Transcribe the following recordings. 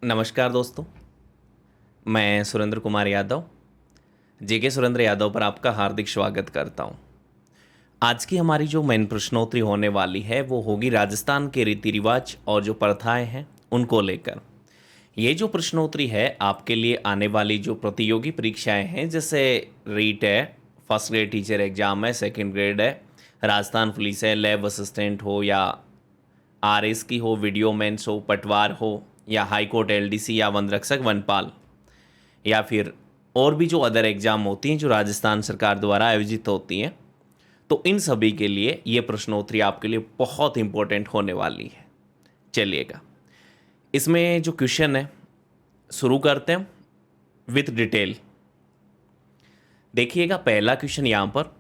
नमस्कार दोस्तों। मैं सुरेंद्र कुमार यादव जेके सुरेंद्र यादव पर आपका हार्दिक स्वागत करता हूं। आज की हमारी जो मेन प्रश्नोत्तरी होने वाली है वो होगी राजस्थान के रीति रिवाज और जो प्रथाएं हैं उनको लेकर। ये जो प्रश्नोत्तरी है आपके लिए आने वाली जो प्रतियोगी परीक्षाएं हैं, जैसे रीट है, फर्स्ट ग्रेड टीचर एग्जाम है, सेकेंड ग्रेड है, राजस्थान पुलिस है, लैब असिस्टेंट हो या आरएस की हो, वीडियो मेंस हो, पटवार हो या हाई कोर्ट एलडीसी या वन रक्षक वनपाल, या फिर और भी जो अदर एग्ज़ाम होती हैं जो राजस्थान सरकार द्वारा आयोजित होती हैं, तो इन सभी के लिए ये प्रश्नोत्तरी आपके लिए बहुत इंपॉर्टेंट होने वाली है। चलिएगा, इसमें जो क्वेश्चन है शुरू करते हैं विथ डिटेल। देखिएगा, पहला क्वेश्चन यहाँ पर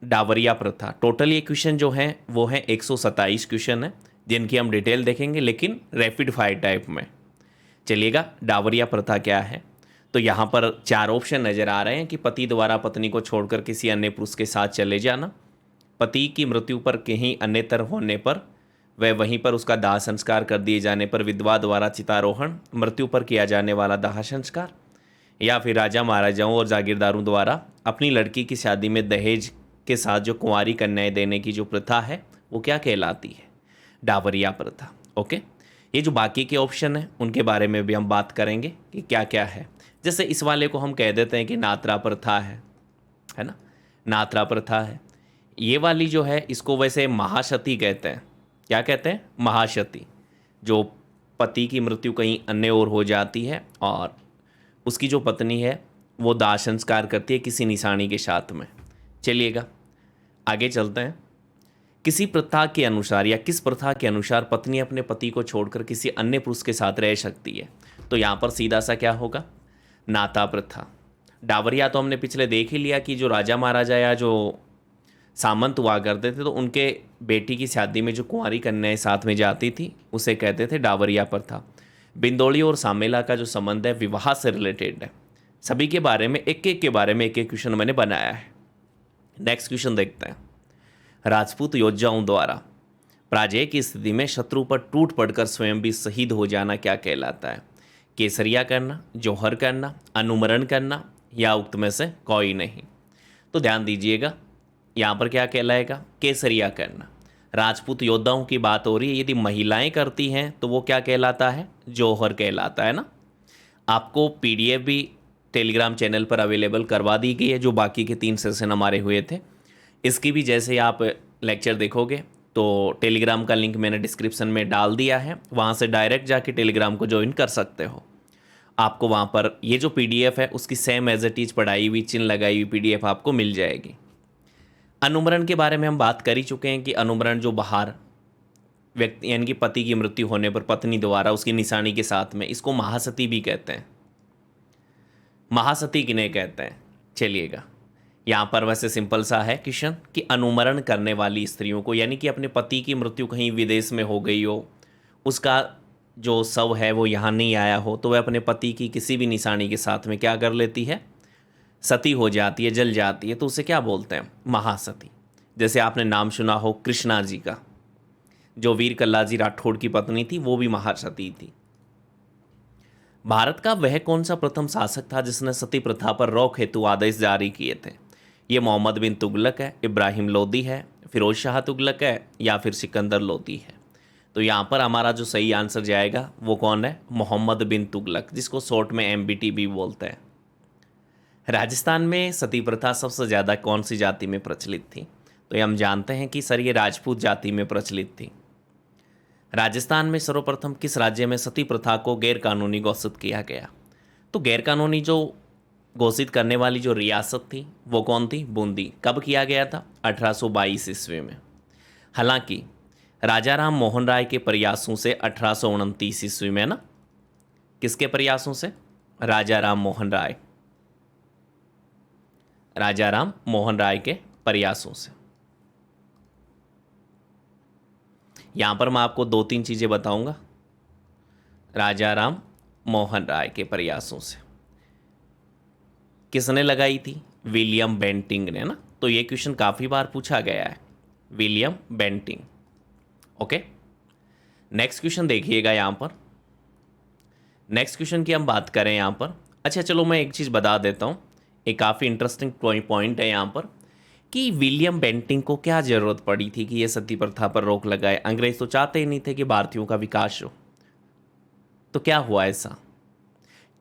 डावरिया प्रथा। टोटल ये क्वेश्चन जो हैं वो हैं 127 क्वेश्चन है जिनकी हम डिटेल देखेंगे, लेकिन रैपिड फायर टाइप में। चलिएगा, डावरिया प्रथा क्या है। तो यहाँ पर 4 ऑप्शन नज़र आ रहे हैं कि पति द्वारा पत्नी को छोड़कर किसी अन्य पुरुष के साथ चले जाना, पति की मृत्यु पर कहीं अन्यतर होने पर वह वहीं पर उसका दाह संस्कार कर दिए जाने पर विधवा द्वारा चितारोहण, मृत्यु पर किया जाने वाला दाह संस्कार, या फिर राजा महाराजाओं और जागीरदारों द्वारा अपनी लड़की की शादी में दहेज के साथ जो कुंवारी कन्याएं देने की जो प्रथा है वो क्या कहलाती है? डावरिया प्रथा। ओके, ये जो बाकी के ऑप्शन हैं उनके बारे में भी हम बात करेंगे कि क्या क्या है। जैसे इस वाले को हम कह देते हैं कि नात्रा प्रथा है ना, नात्रा प्रथा है। ये वाली जो है इसको वैसे महासती कहते हैं। क्या कहते हैं? महासती। जो पति की मृत्यु कहीं अन्य ओर हो जाती है और उसकी जो पत्नी है वो दाह संस्कार करती है किसी निशानी के साथ में। चलिएगा आगे चलते हैं। किसी प्रथा के अनुसार या किस प्रथा के अनुसार पत्नी अपने पति को छोड़कर किसी अन्य पुरुष के साथ रह सकती है? तो यहाँ पर सीधा सा क्या होगा? नाता प्रथा। डावरिया तो हमने पिछले देख ही लिया कि जो राजा महाराजा या जो सामंत हुआ करते थे तो उनके बेटी की शादी में जो कुंवारी कन्याएं साथ में जाती थी उसे कहते थे डावरिया प्रथा। बिंदोली और सामेला का जो संबंध है विवाह से रिलेटेड है। सभी के बारे में एक एक के बारे में एक एक क्वेश्चन मैंने बनाया है। नेक्स्ट क्वेश्चन देखते हैं। राजपूत योद्धाओं द्वारा पराजय की स्थिति में शत्रु पर टूट पड़कर स्वयं भी शहीद हो जाना क्या कहलाता है? केसरिया करना, जौहर करना, अनुमरण करना या उक्त में से कोई नहीं? तो ध्यान दीजिएगा, यहाँ पर क्या कहलाएगा? केसरिया करना। राजपूत योद्धाओं की बात हो रही है, यदि महिलाएं करती हैं तो वो क्या कहलाता है? जौहर कहलाता है ना। आपको पीडीएफ भी टेलीग्राम चैनल पर अवेलेबल करवा दी गई है, जो बाकी के 3 सेशन हमारे हुए थे। इसकी भी जैसे आप लेक्चर देखोगे तो टेलीग्राम का लिंक मैंने डिस्क्रिप्शन में डाल दिया है, वहाँ से डायरेक्ट जाके टेलीग्राम को ज्वाइन कर सकते हो। आपको वहाँ पर ये जो पीडीएफ है उसकी सेम एज इट इज पढ़ाई हुई, चिन्ह लगाई हुई पीडीएफ आपको मिल जाएगी। अनुमरण के बारे में हम बात कर ही चुके हैं कि अनुमरण जो बाहर व्यक्ति यानी कि पति की मृत्यु होने पर पत्नी द्वारा उसकी निशानी के साथ में, इसको महासती भी कहते हैं। महासती किन्हें कहते हैं? चलिएगा, यहाँ पर वैसे सिंपल सा है क्वेश्चन कि अनुमरण करने वाली स्त्रियों को, यानी कि अपने पति की मृत्यु कहीं विदेश में हो गई हो, उसका जो शव है वो यहाँ नहीं आया हो, तो वह अपने पति की किसी भी निशानी के साथ में क्या कर लेती है? सती हो जाती है, जल जाती है। तो उसे क्या बोलते हैं? महासती। जैसे आपने नाम सुना हो कृष्णा जी का, जो वीर कल्लाजी राठौड़ की पत्नी थी वो भी महासती थी। भारत का वह कौन सा प्रथम शासक था जिसने सती प्रथा पर रोक हेतु आदेश जारी किए थे? ये मोहम्मद बिन तुगलक है, इब्राहिम लोदी है, फिरोज शाह तुगलक है या फिर सिकंदर लोदी है? तो यहाँ पर हमारा जो सही आंसर जाएगा वो कौन है? मोहम्मद बिन तुगलक, जिसको शॉर्ट में एमबीटी भी बोलते हैं। राजस्थान में सती प्रथा सबसे ज़्यादा कौन सी जाति में प्रचलित थी? तो ये हम जानते हैं कि सर ये राजपूत जाति में प्रचलित थी। राजस्थान में सर्वप्रथम किस राज्य में सती प्रथा को गैरकानूनी घोषित किया गया? तो गैरकानूनी जो घोषित करने वाली जो रियासत थी वो कौन थी? बूंदी। कब किया गया था? 1822 ईस्वी में। हालांकि राजा राम मोहन राय के प्रयासों से 1829 ईस्वी में ना, किसके प्रयासों से? राजा राम मोहन राय, राजा राम मोहन राय के प्रयासों से। यहां पर मैं आपको 2-3 चीजें बताऊंगा। राजा राम मोहन राय के प्रयासों से किसने लगाई थी? विलियम बेंटिंग ने ना। तो ये क्वेश्चन काफी बार पूछा गया है, William Bentinck. Okay, next question देखिएगा। यहां पर नेक्स्ट क्वेश्चन की हम बात करें यहाँ पर। अच्छा चलो मैं एक चीज़ बता देता हूँ, एक काफ़ी इंटरेस्टिंग पॉइंट है यहाँ पर कि विलियम बेंटिंग को क्या ज़रूरत पड़ी थी कि ये सती प्रथा पर रोक लगाए। अंग्रेज तो चाहते ही नहीं थे कि भारतीयों का विकास हो, तो क्या हुआ ऐसा?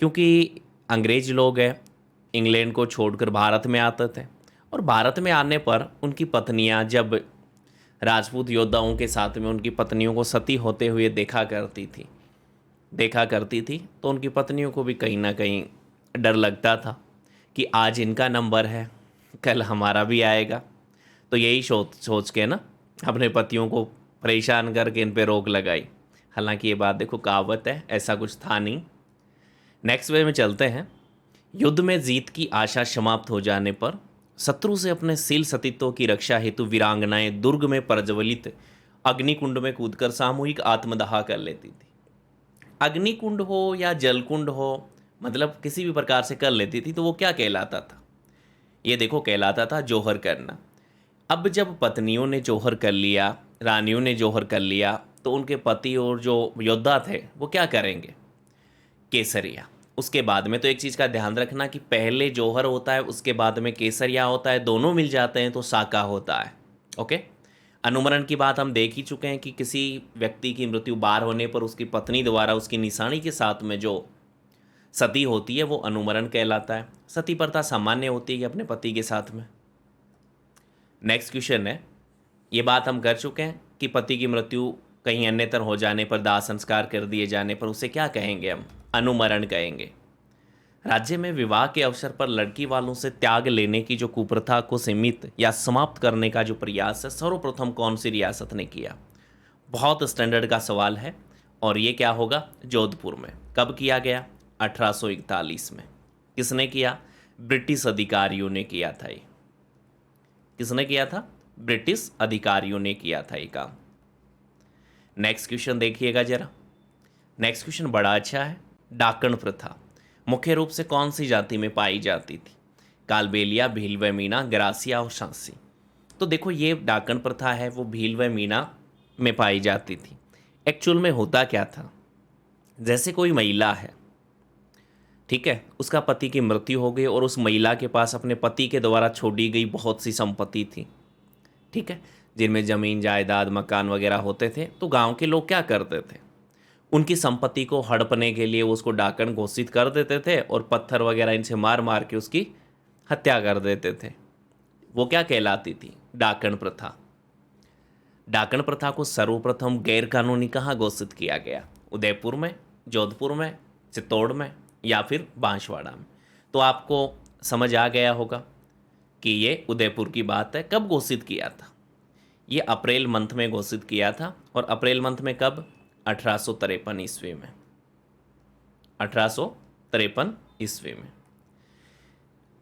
क्योंकि अंग्रेज लोग हैं, इंग्लैंड को छोड़कर भारत में आते थे, और भारत में आने पर उनकी पत्नियां जब राजपूत योद्धाओं के साथ में उनकी पत्नियों को सती होते हुए देखा करती थी तो उनकी पत्नियों को भी कहीं ना कहीं डर लगता था कि आज इनका नंबर है, कल हमारा भी आएगा। तो यही सोच सोच के ना अपने पतियों को परेशान करके इन पे रोक लगाई। हालांकि ये बात देखो कहावत है, ऐसा कुछ था नहीं। नेक्स्ट वे में चलते हैं। युद्ध में जीत की आशा समाप्त हो जाने पर शत्रु से अपने शील सतीत्व की रक्षा हेतु वीरांगनाएं दुर्ग में प्रज्वलित अग्निकुंड में कूदकर सामूहिक आत्मदाह कर लेती थी। अग्निकुंड हो या जलकुंड हो, मतलब किसी भी प्रकार से कर लेती थी, तो वो क्या कहलाता था? ये देखो कहलाता था जौहर करना। अब जब पत्नियों ने जौहर कर लिया, रानियों ने जौहर कर लिया, तो उनके पति और जो योद्धा थे वो क्या करेंगे? केसरिया। उसके बाद में तो एक चीज़ का ध्यान रखना कि पहले जौहर होता है, उसके बाद में केसरिया होता है, दोनों मिल जाते हैं तो साका होता है। ओके। अनुमरण की बात हम देख ही चुके हैं कि किसी व्यक्ति की मृत्यु बार होने पर उसकी पत्नी द्वारा उसकी निशानी के साथ में जो सती होती है वो अनुमरण कहलाता है। सती प्रथा सामान्य होती है अपने पति के साथ में। नेक्स्ट क्वेश्चन है, ये बात हम कर चुके हैं कि पति की मृत्यु कहीं अन्यतर हो जाने पर, दाह संस्कार कर दिए जाने पर उसे क्या कहेंगे? हम अनुमरण कहेंगे। राज्य में विवाह के अवसर पर लड़की वालों से त्याग लेने की जो कुप्रथा को सीमित या समाप्त करने का जो प्रयास है, सर्वप्रथम कौन सी रियासत ने किया? बहुत स्टैंडर्ड का सवाल है, और ये क्या होगा? जोधपुर में। कब किया गया? 1841 में। किसने किया? ब्रिटिश अधिकारियों ने किया था ये। किसने किया था? ब्रिटिश अधिकारियों ने किया था ये काम। नेक्स्ट क्वेश्चन देखिएगा जरा। नेक्स्ट क्वेश्चन बड़ा अच्छा है। डाकण प्रथा मुख्य रूप से कौन सी जाति में पाई जाती थी? कालबेलिया, भील व मीणा, ग्रासिया और सांसी। तो देखो ये डाकण प्रथा है वो भील व मीणा में पाई जाती थी। एक्चुअल में होता क्या था? जैसे कोई महिला है, ठीक है, उसका पति की मृत्यु हो गई और उस महिला के पास अपने पति के द्वारा छोड़ी गई बहुत सी संपत्ति थी, ठीक है, जिनमें ज़मीन जायदाद मकान वगैरह होते थे। तो गांव के लोग क्या करते थे? उनकी संपत्ति को हड़पने के लिए उसको डाकण घोषित कर देते थे और पत्थर वगैरह इनसे मार मार के उसकी हत्या कर देते थे। वो क्या कहलाती थी? डाकण प्रथा। डाकण प्रथा को सर्वप्रथम गैर कानूनी कहाँ घोषित किया गया? उदयपुर में, जोधपुर में, चित्तौड़ में या फिर बांसवाड़ा में? तो आपको समझ आ गया होगा कि ये उदयपुर की बात है। कब घोषित किया था? ये अप्रैल मंथ में घोषित किया था। और अप्रैल मंथ में कब? 1853 ईस्वी में। 1853 ईस्वी में।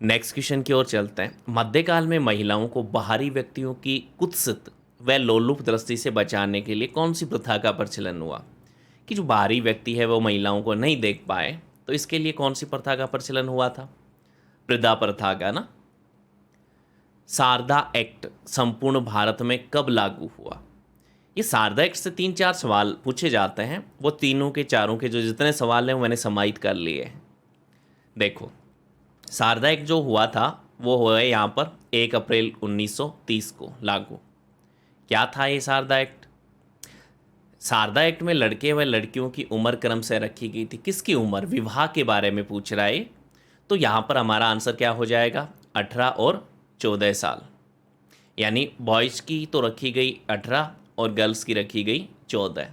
नेक्स्ट क्वेश्चन की ओर चलते हैं। मध्यकाल में महिलाओं को बाहरी व्यक्तियों की कुत्सित व लोलुप दृष्टि से बचाने के लिए कौन सी प्रथा का प्रचलन हुआ? कि जो बाहरी व्यक्ति है वो महिलाओं को नहीं देख पाए, तो इसके लिए कौन सी प्रथा का प्रचलन हुआ था? प्रदा प्रथा का ना। शारदा एक्ट संपूर्ण भारत में कब लागू हुआ? ये शारदा एक्ट से 3-4 सवाल पूछे जाते हैं, वो तीनों के चारों के जो जितने सवाल हैं वो मैंने समाहित कर लिए हैं। देखो शारदा एक्ट जो हुआ था वो हुआ है यहाँ पर 1 अप्रैल 1930 को लागू। क्या था ये शारदा एक्ट? शारदा एक्ट में लड़के व लड़कियों की उम्र क्रम से रखी गई थी। किसकी उम्र? विवाह के बारे में पूछ रहा है। तो यहाँ पर हमारा आंसर क्या हो जाएगा? 18 और 14 साल। यानी बॉयज़ की तो रखी गई 18 और गर्ल्स की रखी गई 14।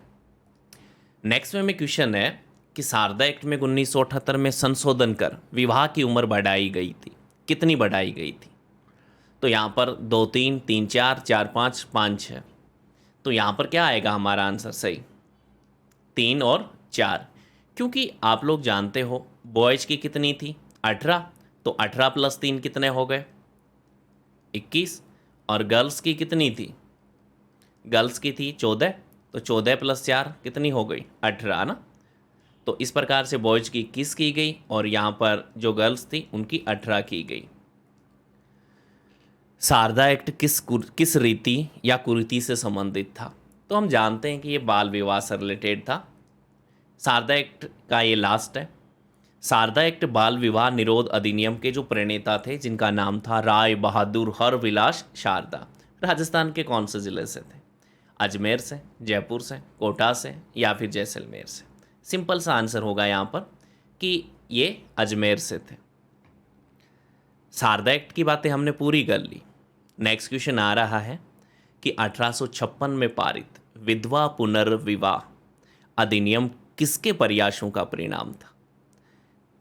नेक्स्ट में क्वेश्चन है कि शारदा एक्ट में 1978 में संशोधन कर विवाह की उम्र बढ़ाई गई थी। कितनी बढ़ाई गई थी? तो यहाँ पर 2, 3, 3, 4, 4, 5, 5, 6। तो यहाँ पर क्या आएगा हमारा आंसर सही? 3 और 4। क्योंकि आप लोग जानते हो बॉयज़ की कितनी थी? 18। तो 18 + 3 कितने हो गए? 21। और गर्ल्स की कितनी थी? गर्ल्स की थी 14। तो 14 + 4 कितनी हो गई? 18 ना। तो इस प्रकार से बॉयज़ की 21 की गई और यहाँ पर जो गर्ल्स थी उनकी 18 की गई। शारदा एक्ट किस रीति या कुरीति से संबंधित था? तो हम जानते हैं कि ये बाल विवाह से रिलेटेड था। शारदा एक्ट का ये लास्ट है। शारदा एक्ट बाल विवाह निरोध अधिनियम के जो प्रणेता थे, जिनका नाम था राय बहादुर हरविलास शारदा, राजस्थान के कौन से ज़िले से थे? अजमेर से, जयपुर से, कोटा से या फिर जैसलमेर से? सिंपल सा आंसर होगा यहाँ पर कि ये अजमेर से थे। शारदा एक्ट की बातें हमने पूरी कर ली। नेक्स्ट क्वेश्चन आ रहा है कि 1856 में पारित विधवा पुनर्विवाह अधिनियम किसके प्रयासों का परिणाम था?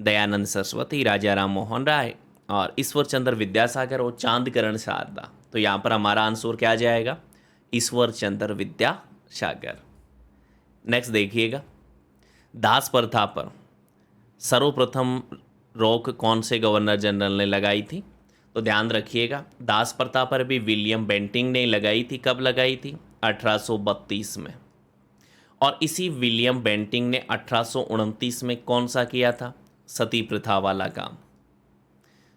दयानंद सरस्वती, राजा राम मोहन राय और ईश्वर चंद्र विद्यासागर और चांदकरण शारदा। तो यहाँ पर हमारा आंसर क्या जाएगा? ईश्वर चंद्र विद्यासागर। नेक्स्ट देखिएगा, दास प्रथा पर सर्वप्रथम रोक कौन से गवर्नर जनरल ने लगाई थी? तो ध्यान रखिएगा, दास प्रथा पर भी विलियम बेंटिंग ने लगाई थी। कब लगाई थी? 1832 में। और इसी विलियम बेंटिंग ने 1829 में कौन सा किया था? सती प्रथा वाला काम।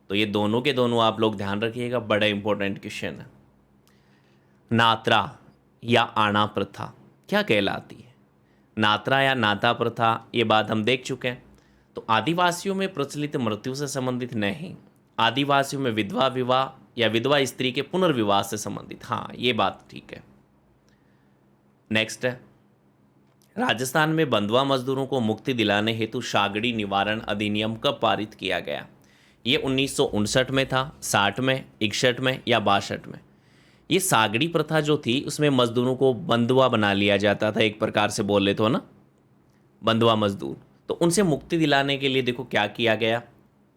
तो ये दोनों के दोनों आप लोग ध्यान रखिएगा, बड़ा इंपॉर्टेंट क्वेश्चन है। नात्रा या आना प्रथा क्या कहलाती है? नात्रा या नाता प्रथा, ये बात हम देख चुके हैं। तो आदिवासियों में प्रचलित मृत्यु से संबंधित नहीं, आदिवासियों में विधवा विवाह या विधवा स्त्री के पुनर्विवाह से संबंधित। हाँ, ये बात ठीक है। नेक्स्ट है, राजस्थान में बंधुआ मजदूरों को मुक्ति दिलाने हेतु सागड़ी निवारण अधिनियम कब पारित किया गया? ये 1959 में था, 60 में, 61 में या 62 में? ये सागड़ी प्रथा जो थी उसमें मजदूरों को बंधुआ बना लिया जाता था, एक प्रकार से बोले तो ना, बंधुआ मजदूर। तो उनसे मुक्ति दिलाने के लिए देखो क्या किया गया,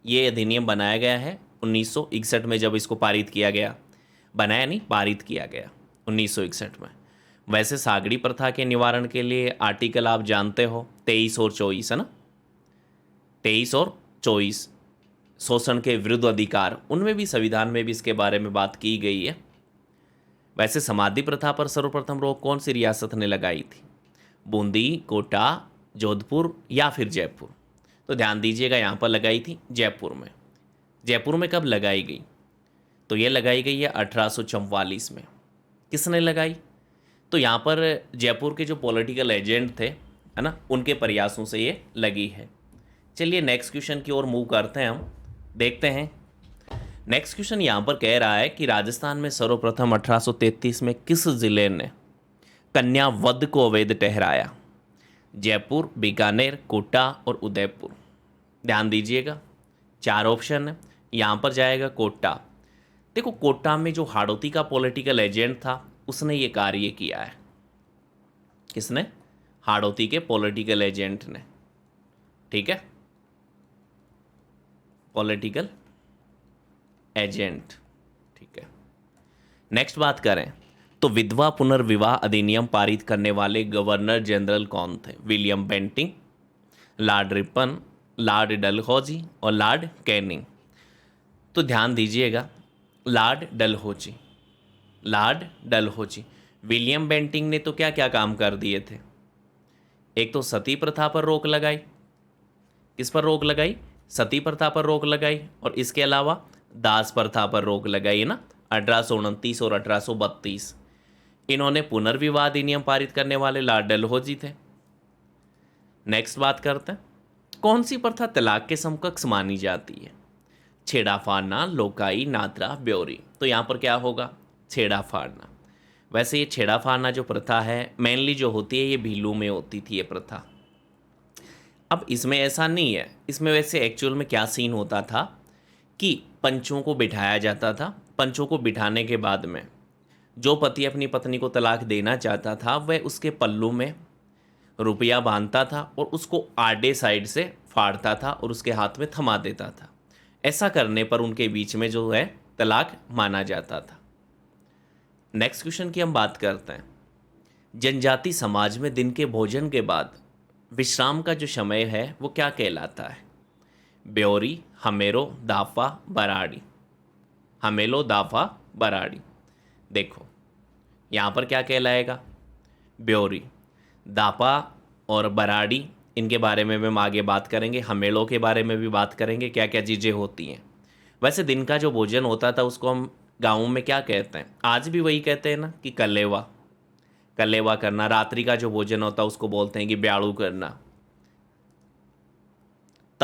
ये अधिनियम बनाया गया है 1961 में, जब इसको पारित किया गया। बनाया नहीं, पारित किया गया 1961 में। वैसे सागड़ी प्रथा के निवारण के लिए आर्टिकल आप जानते हो 23 और 24 है ना, 23 और 24 शोषण के विरुद्ध अधिकार, उनमें भी, संविधान में भी इसके बारे में बात की गई है। वैसे समाधि प्रथा पर सर्वप्रथम रोक कौन सी रियासत ने लगाई थी? बूंदी, कोटा, जोधपुर या फिर जयपुर? तो ध्यान दीजिएगा, यहाँ पर लगाई थी जयपुर में। जयपुर में कब लगाई गई? तो ये लगाई गई है 1844 में। किसने लगाई? तो यहाँ पर जयपुर के जो पॉलिटिकल एजेंट थे, है ना, उनके प्रयासों से ये लगी है। चलिए नेक्स्ट क्वेश्चन की ओर मूव करते हैं, हम देखते हैं। नेक्स्ट क्वेश्चन यहाँ पर कह रहा है कि राजस्थान में सर्वप्रथम 1833 में किस जिले ने कन्या वध को अवैध ठहराया? जयपुर, बीकानेर, कोटा और उदयपुर? ध्यान दीजिएगा, 4 ऑप्शन है। यहाँ पर जाएगा कोटा। देखो, कोटा में जो हाड़ौती का पॉलिटिकल एजेंट था उसने ये कार्य किया है। किसने? हाड़ौती के पॉलिटिकल एजेंट ने। ठीक है, पॉलिटिकल एजेंट। ठीक है, नेक्स्ट बात करें तो विधवा पुनर्विवाह अधिनियम पारित करने वाले गवर्नर जनरल कौन थे? William Bentinck, lord Ripon, lord Dalhousie और लॉर्ड कैनिंग? तो ध्यान दीजिएगा, lord Dalhousie, lord Dalhousie. William Bentinck ने तो क्या क्या काम कर दिए थे? एक तो सती प्रथा पर रोक लगाई। किस पर रोक लगाई? सती प्रथा पर रोक लगाई। और इसके अलावा दास प्रथा पर रोक लगाई है ना, 1829 और 1832। इन्होंने पुनर्विवाह अधिनियम पारित करने वाले लॉर्ड डलहौजी थे। नेक्स्ट बात करते हैं, कौन सी प्रथा तलाक के समकक्ष मानी जाती है? छेड़ा फाड़ना, लोकाई, नात्रा, ब्योरी? तो यहाँ पर क्या होगा? छेड़ा फाड़ना। वैसे ये छेड़ा फाड़ना जो प्रथा है मेनली जो होती है ये भीलू में होती थी ये प्रथा। अब इसमें ऐसा नहीं है, इसमें वैसे एक्चुअल में क्या सीन होता था कि पंचों को बिठाया जाता था। पंचों को बिठाने के बाद में जो पति अपनी पत्नी को तलाक देना चाहता था वह उसके पल्लू में रुपया बांधता था और उसको आड़े साइड से फाड़ता था और उसके हाथ में थमा देता था। ऐसा करने पर उनके बीच में जो है तलाक माना जाता था। नेक्स्ट क्वेश्चन की हम बात करते हैं, जनजाति समाज में दिन के भोजन के बाद विश्राम का जो समय है वो क्या कहलाता है? ब्योरी, हमेरो, दाफा, बराड़ी? हमेलो, दाफा, बराड़ी? देखो यहाँ पर क्या कहलाएगा? ब्योरी। दापा और बराड़ी इनके बारे में हम आगे बात करेंगे, हमेलों के बारे में भी बात करेंगे, क्या क्या चीज़ें होती हैं। वैसे दिन का जो भोजन होता था उसको हम गाँव में क्या कहते हैं? आज भी वही कहते हैं ना कि कलेवा, कलेवा करना। रात्रि का जो भोजन होता है उसको बोलते हैं कि ब्याड़ू करना।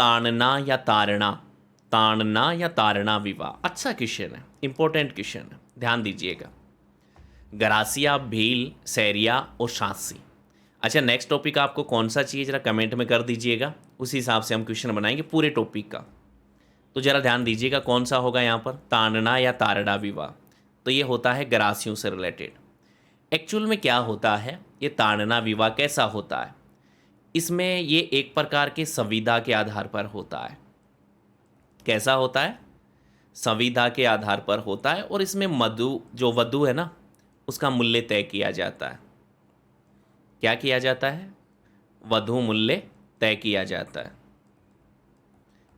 ताड़ना या तारणा, ताड़ना या तारणा विवाह। अच्छा क्वेश्चन है, इंपॉर्टेंट क्वेश्चन है, ध्यान दीजिएगा। गरासिया, भील, सैरिया और शांसी। अच्छा, नेक्स्ट टॉपिक आपको कौन सा चाहिए जरा कमेंट में कर दीजिएगा, उसी हिसाब से हम क्वेश्चन बनाएंगे पूरे टॉपिक का। तो जरा ध्यान दीजिएगा कौन सा होगा यहाँ पर, ताड़ना या तारणा विवाह। तो ये होता है गरासियों से रिलेटेड। एक्चुअल में क्या होता है, ये ताड़ना विवाह कैसा होता है, इसमें ये एक प्रकार के संविदा के आधार पर होता है। कैसा होता है, संविदा के आधार पर होता है, और इसमें जो वधु है ना, उसका मूल्य तय किया जाता है। क्या किया जाता है, वधु मूल्य तय किया जाता है।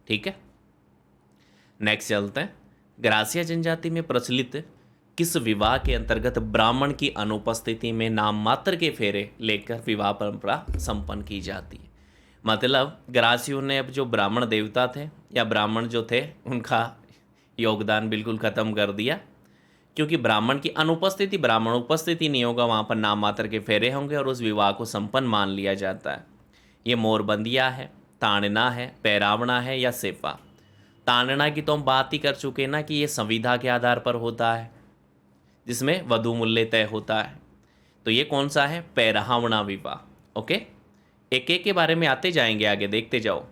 ठीक है, नेक्स्ट चलते हैं। ग्रासिया जनजाति में प्रचलित किस विवाह के अंतर्गत ब्राह्मण की अनुपस्थिति में नाम मात्र के फेरे लेकर विवाह परंपरा संपन्न की जाती है। मतलब ग्रासियों ने अब जो ब्राह्मण देवता थे या ब्राह्मण जो थे उनका योगदान बिल्कुल ख़त्म कर दिया, क्योंकि ब्राह्मण की अनुपस्थिति, ब्राह्मण उपस्थिति नहीं होगा, वहाँ पर नाम मात्र के फेरे होंगे और उस विवाह को संपन्न मान लिया जाता है। ये मोरबंदिया है, ताड़ना है, पैरावना है या सेफा। ताड़ना की तो हम बात ही कर चुके ना कि ये संविदा के आधार पर होता है जिसमें वधु मूल्य तय होता है। तो ये कौन सा है, पैरावना विवाह। ओके, एक एक के बारे में आते जाएंगे, आगे देखते जाओ।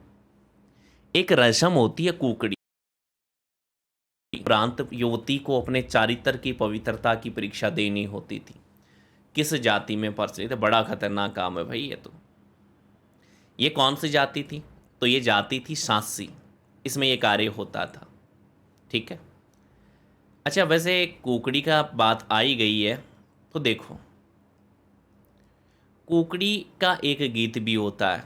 एक रस्म होती है कुकड़ी, उपरांत युवती को अपने चारित्र की पवित्रता की परीक्षा देनी होती थी। किस जाति में प्रचलित है, बड़ा खतरनाक काम है भाई ये तो। ये कौन सी जाति थी, तो ये जाति थी शांसी, इसमें ये कार्य होता था। ठीक है, अच्छा वैसे कुकड़ी का बात आई गई है तो देखो, कुकड़ी का एक गीत भी होता है।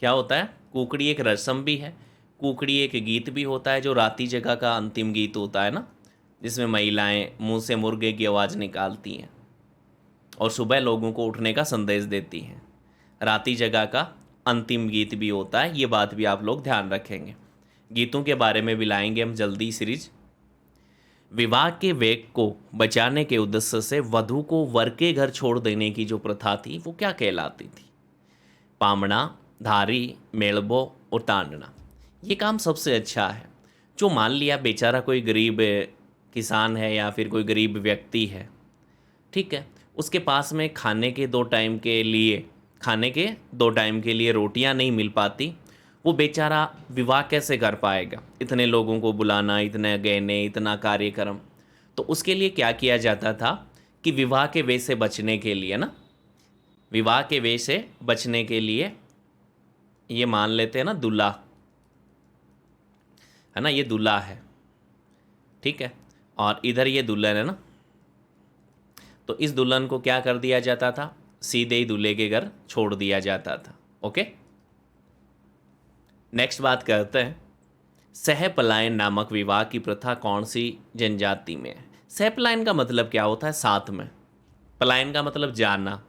क्या होता है, कुकड़ी एक रस्म भी है, कुकड़ी एक गीत भी होता है, जो राती जगह का अंतिम गीत होता है ना, जिसमें महिलाएं मुंह से मुर्गे की आवाज़ निकालती हैं और सुबह लोगों को उठने का संदेश देती हैं। राती जगह का अंतिम गीत भी होता है, ये बात भी आप लोग ध्यान रखेंगे। गीतों के बारे में भी लाएंगे हम जल्दी सीरीज। विवाह के वेग को बचाने के उद्देश्य से वधु को वर के घर छोड़ देने की जो प्रथा थी वो क्या कहलाती थी, पामना, धारी, मेलबो और तांडना। ये काम सबसे अच्छा है। जो मान लिया बेचारा कोई गरीब किसान है या फिर कोई गरीब व्यक्ति है, ठीक है, उसके पास में खाने के दो टाइम के लिए रोटियां नहीं मिल पाती, वो बेचारा विवाह कैसे कर पाएगा, इतने लोगों को बुलाना, इतने गहने, इतना कार्यक्रम। तो उसके लिए क्या किया जाता था कि विवाह के वे से बचने के लिए ना, विवाह के वे से बचने के लिए ये मान लेते हैं ना दूल्हा है ना, ये दूल्हा है, ठीक है, और इधर ये दुल्हन है ना, तो इस दुल्हन को क्या कर दिया जाता था, सीधे ही दूल्हे के घर छोड़ दिया जाता था। ओके, नेक्स्ट बात करते हैं, सहपलायन नामक विवाह की प्रथा कौन सी जनजाति में है। सहपलायन का मतलब क्या होता है, साथ में, पलायन का मतलब जाना।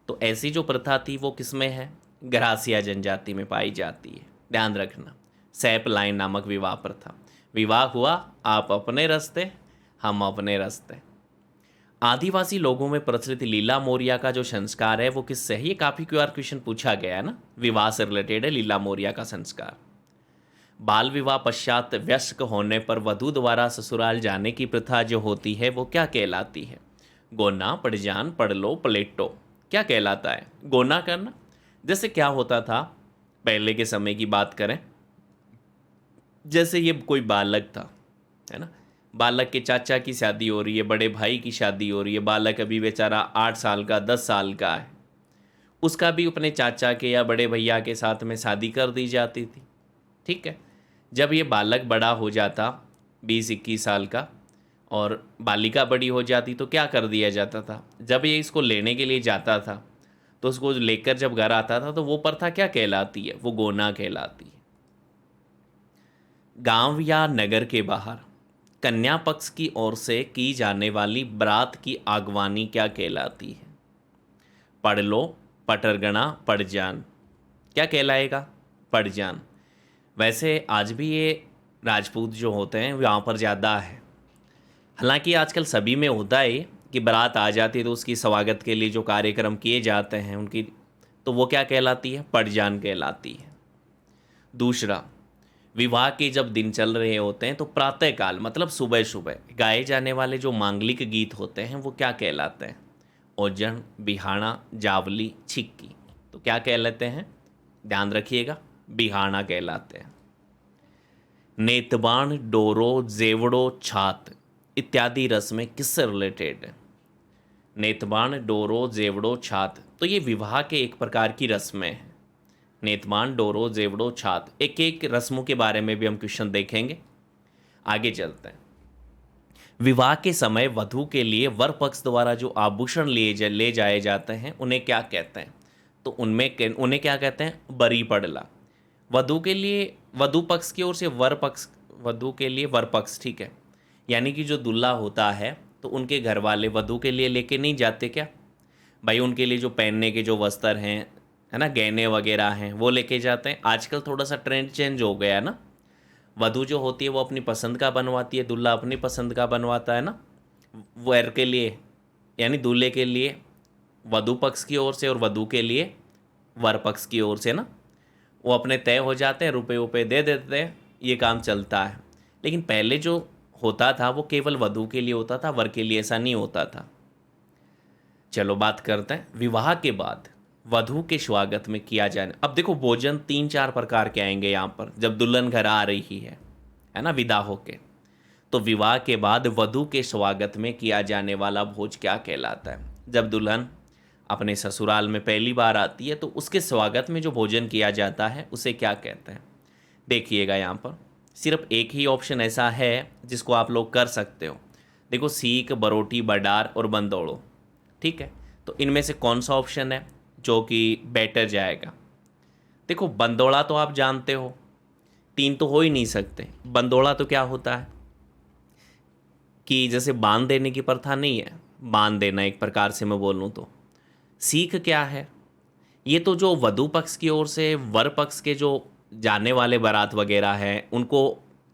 तो ऐसी जो प्रथा थी वो किस में है, ग्रासिया जनजाति में पाई जाती है। ध्यान रखना, सहपलायन नामक विवाह प्रथा, विवाह हुआ, आप अपने रास्ते, हम अपने रास्ते। आदिवासी लोगों में प्रचलित लीला मोरिया का जो संस्कार है वो किससे है, ये काफ़ी क्वेश्चन पूछा गया है ना, विवाह से रिलेटेड है लीला मोरिया का संस्कार। बाल विवाह पश्चात वयस्क होने पर वधु द्वारा ससुराल जाने की प्रथा जो होती है वो क्या कहलाती है, गोना, पड़जान, पड़लो, प्लेटो। क्या कहलाता है, गोना करना। जैसे क्या होता था पहले के समय की बात करें, जैसे ये कोई बालक था, है ना, बालक के चाचा की शादी हो रही है, बड़े भाई की शादी हो रही है, बालक अभी बेचारा 8 साल का 10 साल का है, उसका भी अपने चाचा के या बड़े भैया के साथ में शादी कर दी जाती थी। ठीक है, जब ये बालक बड़ा हो जाता 20-21 साल का और बालिका बड़ी हो जाती तो क्या कर दिया जाता था, जब ये इसको लेने के लिए जाता था तो उसको लेकर जब घर आता था तो वो प्रथा क्या कहलाती है, वो गोना कहलाती है। गांव या नगर के बाहर कन्या पक्ष की ओर से की जाने वाली बारात की आगवानी क्या कहलाती है, पड़लो, पटरगना, पड़जान। क्या कहलाएगा, पड़जान। वैसे आज भी ये राजपूत जो होते हैं वहाँ पर ज़्यादा है, हालांकि आजकल सभी में होता है कि बारात आ जाती है तो उसकी स्वागत के लिए जो कार्यक्रम किए जाते हैं उनकी, तो वो क्या कहलाती है, पड़जान कहलाती है। दूसरा, विवाह के जब दिन चल रहे होते हैं तो प्रातःकाल मतलब सुबह सुबह गाए जाने वाले जो मांगलिक गीत होते हैं वो क्या कहलाते हैं? ओजन, बिहाना, जावली, छिक्की। तो क्या कहलाते हैं? ध्यान रखिएगा, बिहाना कहलाते हैं। नेतबान, डोरो, जेवड़ो, छात इत्यादि रस्में किससे रिलेटेड है? नेतबान, डोरो, जेवड़ो, छात, तो ये विवाह के एक प्रकार की रस्में हैं। नेतबान, डोरो, जेवड़ो, छात, एक एक रस्मों के बारे में भी हम क्वेश्चन देखेंगे। आगे चलते हैं। विवाह के समय वधू के लिए वर पक्ष द्वारा जो आभूषण ले जाए जाते हैं उन्हें क्या कहते हैं? तो उन्हें क्या कहते हैं? बरी पड़ला। वधू के लिए, वधू पक्ष की ओर से वर पक्ष, वधु के लिए वर पक्ष, ठीक है। यानी कि जो दूल्हा होता है तो उनके घर वाले वधू के लिए लेके नहीं जाते क्या भाई? उनके लिए जो पहनने के जो वस्त्र हैं, है ना, गहने वगैरह हैं, वो लेके जाते हैं। आजकल थोड़ा सा ट्रेंड चेंज हो गया है ना, वधू जो होती है वो अपनी पसंद का बनवाती है, दूल्हा अपनी पसंद का बनवाता है ना। वर के लिए यानी दूल्हे के लिए वधू पक्ष की ओर से और वधू के लिए वर पक्ष की ओर से ना, वो अपने तय हो जाते हैं, रुपए वुपए दे देते हैं, ये काम चलता है। लेकिन पहले जो होता था वो केवल वधू के लिए होता था, वर के लिए ऐसा नहीं होता था। चलो बात करते हैं विवाह के बाद वधू के स्वागत में किया जाने। अब देखो भोजन 3-4 प्रकार के आएंगे यहाँ पर जब दुल्हन घर आ रही है ना, विदा होके। तो विवाह के बाद वधू के स्वागत में किया जाने वाला भोज क्या कहलाता है? जब दुल्हन अपने ससुराल में पहली बार आती है तो उसके स्वागत में जो भोजन किया जाता है उसे क्या कहते हैं? देखिएगा यहाँ पर सिर्फ एक ही ऑप्शन ऐसा है जिसको आप लोग कर सकते हो। देखो, सीख, बरोटी, बडार और बंदोड़ो, ठीक है। तो इनमें से कौन सा ऑप्शन है जो कि बेटर जाएगा? देखो, बंदोड़ा तो आप जानते हो, 3 तो हो ही नहीं सकते। बंदोड़ा तो क्या होता है कि जैसे बांध देने की प्रथा नहीं है, बांध देना एक प्रकार से मैं बोलूँ तो। सीख क्या है? ये तो जो वधू पक्ष की ओर से वर पक्ष के जो जाने वाले बारात वगैरह हैं उनको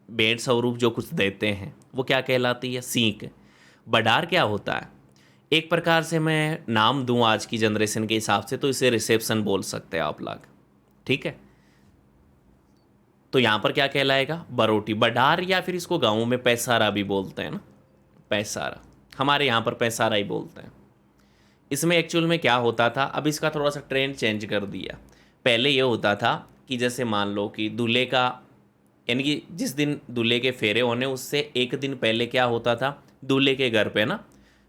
भेंट स्वरूप जो कुछ देते हैं वो क्या कहलाती है? सीख। बडार क्या होता है? एक प्रकार से मैं नाम दूं आज की जनरेशन के हिसाब से तो इसे रिसेप्शन बोल सकते हैं आप लोग, ठीक है। तो यहाँ पर क्या कहलाएगा? बरोटी। बडार या फिर इसको गाँव में पैसारा भी बोलते हैं ना, पैसारा। हमारे यहाँ पर पैसारा ही बोलते हैं। इसमें एक्चुअल में क्या होता था, अब इसका थोड़ा सा ट्रेंड चेंज कर दिया। पहले ये होता था कि जैसे मान लो कि दूल्हे का, यानी कि जिस दिन दूल्हे के फेरे होने उससे एक दिन पहले क्या होता था, दूल्हे के घर पे ना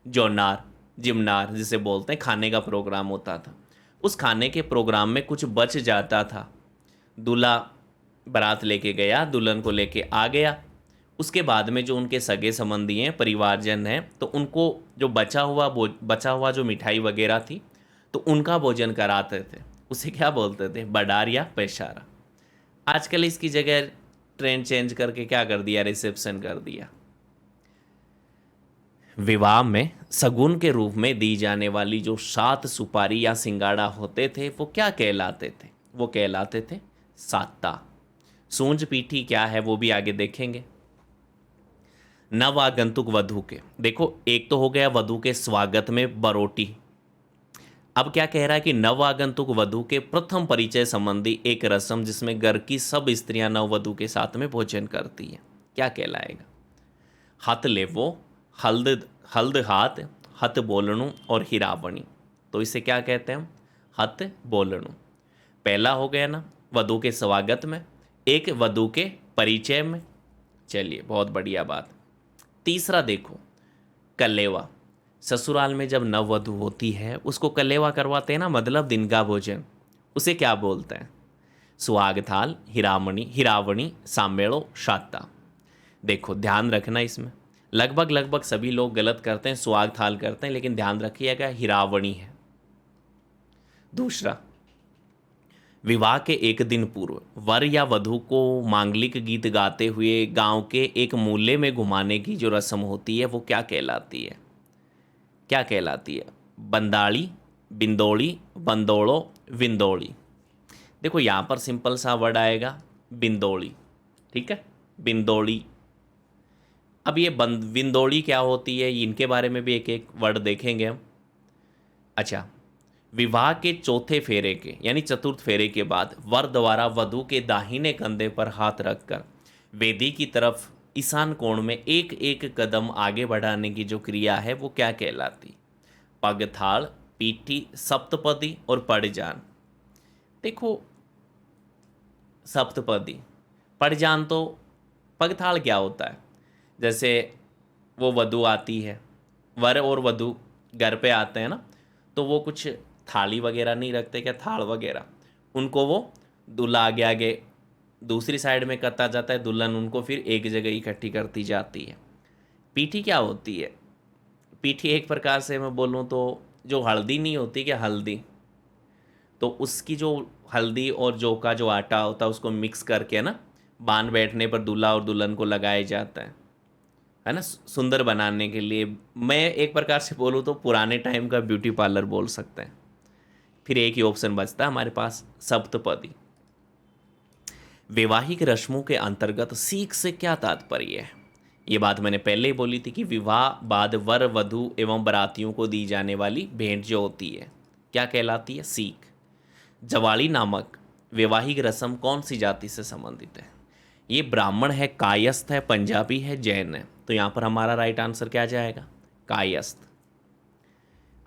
जौनार, जिमनार जिसे बोलते हैं, खाने का प्रोग्राम होता था। उस खाने के प्रोग्राम में कुछ बच जाता था, दूल्हा बारात लेके गया, दुल्हन को लेके आ गया, उसके बाद में जो उनके सगे संबंधी हैं, परिवारजन हैं, तो उनको जो बचा हुआ जो मिठाई वगैरह थी तो उनका भोजन कराते थे। उसे क्या बोलते थे? बडार या पैसारा। आजकल इसकी जगह ट्रेंड चेंज करके क्या कर दिया, रिसेप्शन कर दिया। विवाह में सगुन के रूप में दी जाने वाली जो 7 सुपारी या सिंगाड़ा होते थे वो क्या कहलाते थे? वो कहलाते थे साता। सूंज पीठी क्या है वो भी आगे देखेंगे। नव आगंतुक वधू के, देखो एक तो हो गया वधू के स्वागत में बरोटी। अब क्या कह रहा है कि नव आगंतुक वधू के प्रथम परिचय संबंधी एक रस्म जिसमें घर की सब स्त्रियां नव वधू के साथ में भोजन करती हैं, क्या कहलाएगा? हथ लेवो, हल्द हाथ, हथ बोलणु और हिरावणी। तो इसे क्या कहते हैं हम? हथ बोलणु। पहला हो गया ना वधू के स्वागत में, एक वधू के परिचय में। चलिए, बहुत बढ़िया बात। तीसरा देखो, कलेवा। ससुराल में जब नववधु होती है उसको कलेवा करवाते हैं ना, मतलब दिन का भोजन। उसे क्या बोलते हैं? सुहाग थाल, हिरावणी, सामेड़ो, शाता। देखो ध्यान रखना, इसमें लगभग सभी लोग गलत करते हैं, सुहाग थाल करते हैं, लेकिन ध्यान रखिएगा हिरावणी है। दूसरा, विवाह के एक दिन पूर्व वर या वधू को मांगलिक गीत गाते हुए गांव के एक मूले में घुमाने की जो रस्म होती है वो क्या कहलाती है? क्या कहलाती है? बंदाड़ी, बिंदोड़ी, बंदोड़ो, विंदोड़ी। देखो यहाँ पर सिंपल सा वर्ड आएगा बिंदोड़ी, ठीक है, बिंदोड़ी। अब ये विंदोड़ी क्या होती है, इनके बारे में भी एक एक वर्ड देखेंगे हम। अच्छा, विवाह के चौथे फेरे के यानी चतुर्थ फेरे के बाद वर द्वारा वधु के दाहिने कंधे पर हाथ रखकर वेदी की तरफ ईशान कोण में एक एक कदम आगे बढ़ाने की जो क्रिया है वो क्या कहलाती? पगथाड़, पीठी, सप्तपदी और पड़जान। देखो, सप्तपदी, पड़जान तो पगथाड़ क्या होता है? जैसे वो वधु आती है, वर और वधु घर पे आते हैं ना, तो वो कुछ थाली वगैरह नहीं रखते क्या, थाल वगैरह, उनको वो दूल्हा आगे आगे दूसरी साइड में करता जाता है, दुल्हन उनको फिर एक जगह इकट्ठी करती जाती है। पीठी क्या होती है? पीठी एक प्रकार से मैं बोलूँ तो जो हल्दी नहीं होती क्या, हल्दी, तो उसकी जो हल्दी और जौ का जो आटा होता है उसको मिक्स करके ना बांध बैठने पर दूल्हा और दुल्हन को लगाया जाता है ना, सुंदर बनाने के लिए। मैं एक प्रकार से बोलूँ तो पुराने टाइम का ब्यूटी पार्लर बोल सकते हैं। फिर एक ही ऑप्शन बचता है हमारे पास, सप्तपदी। वैवाहिक रस्मों के अंतर्गत सीख से क्या तात्पर्य है? ये बात मैंने पहले ही बोली थी कि विवाह बाद वर वधु एवं बारातियों को दी जाने वाली भेंट जो होती है क्या कहलाती है? सीख। जवाली नामक वैवाहिक रस्म कौन सी जाति से संबंधित है? ये ब्राह्मण है, कायस्थ है, पंजाबी है, जैन है। तो यहाँ पर हमारा राइट आंसर क्या जाएगा? कायस्थ।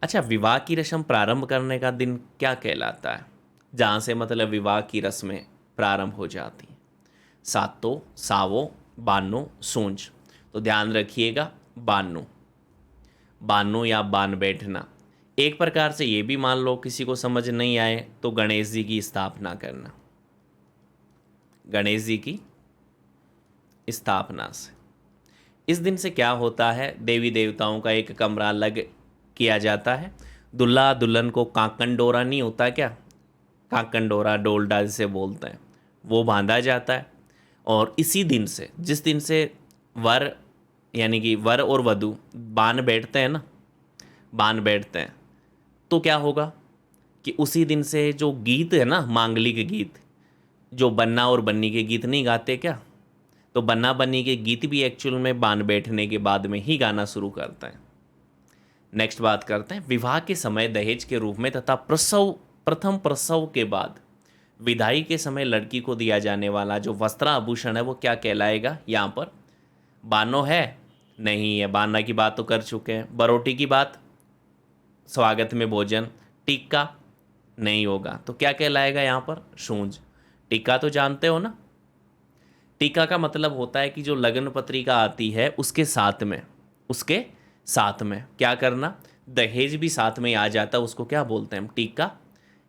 अच्छा, विवाह की रस्म प्रारंभ करने का दिन क्या कहलाता है? जहाँ से मतलब विवाह की रस्में प्रारंभ हो जाती हैं। सातो, सावो, बानो, सूंझ। तो ध्यान रखिएगा, बानो, बानो या बान बैठना। एक प्रकार से ये भी मान लो किसी को समझ नहीं आए तो गणेश जी की स्थापना करना, गणेश जी की स्थापना से। इस दिन से क्या होता है, देवी देवताओं का एक कमरा अलग किया जाता है। दुल्हा दुल्हन को कांकन डोरा नहीं होता क्या, कांकन डोरा, डोलडा जिसे बोलते हैं, वो बांधा जाता है। और इसी दिन से, जिस दिन से वर यानी कि वर और वधु बांध बैठते हैं ना, बांध बैठते हैं, तो क्या होगा कि उसी दिन से जो गीत है ना, मांगलिक गीत, जो बन्ना और बन्नी के गीत नहीं गाते क्या, तो बन्ना बन्नी के गीत भी एक्चुअल में बांध बैठने के बाद में ही गाना शुरू करते हैं। नेक्स्ट बात करते हैं, विवाह के समय दहेज के रूप में तथा प्रथम प्रसव के बाद विदाई के समय लड़की को दिया जाने वाला जो वस्त्राभूषण है वो क्या कहलाएगा? यहाँ पर बानो है, नहीं है, बाना की बात तो कर चुके हैं। बरोटी की बात, स्वागत में भोजन। टिक्का नहीं होगा, तो क्या कहलाएगा यहाँ पर? सूंझ। टिक्का तो जानते हो ना, टीका का मतलब होता है कि जो लगन पत्रिका आती है उसके साथ में क्या करना, दहेज भी साथ में आ जाता है, उसको क्या बोलते हैं हम? टीका।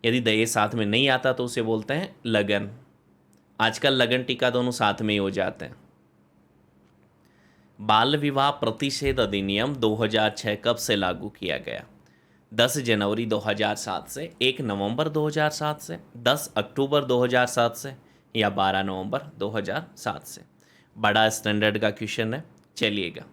यदि दहेज साथ में नहीं आता तो उसे बोलते हैं लगन। आजकल लगन टीका दोनों साथ में ही हो जाते हैं। बाल विवाह प्रतिषेध अधिनियम 2006 कब से लागू किया गया? 10 जनवरी 2007 से, 1 नवंबर 2007 से, 10 अक्टूबर 2007 से या 12 नवंबर 2007 से। बड़ा स्टैंडर्ड का क्वेश्चन है। चलिएगा,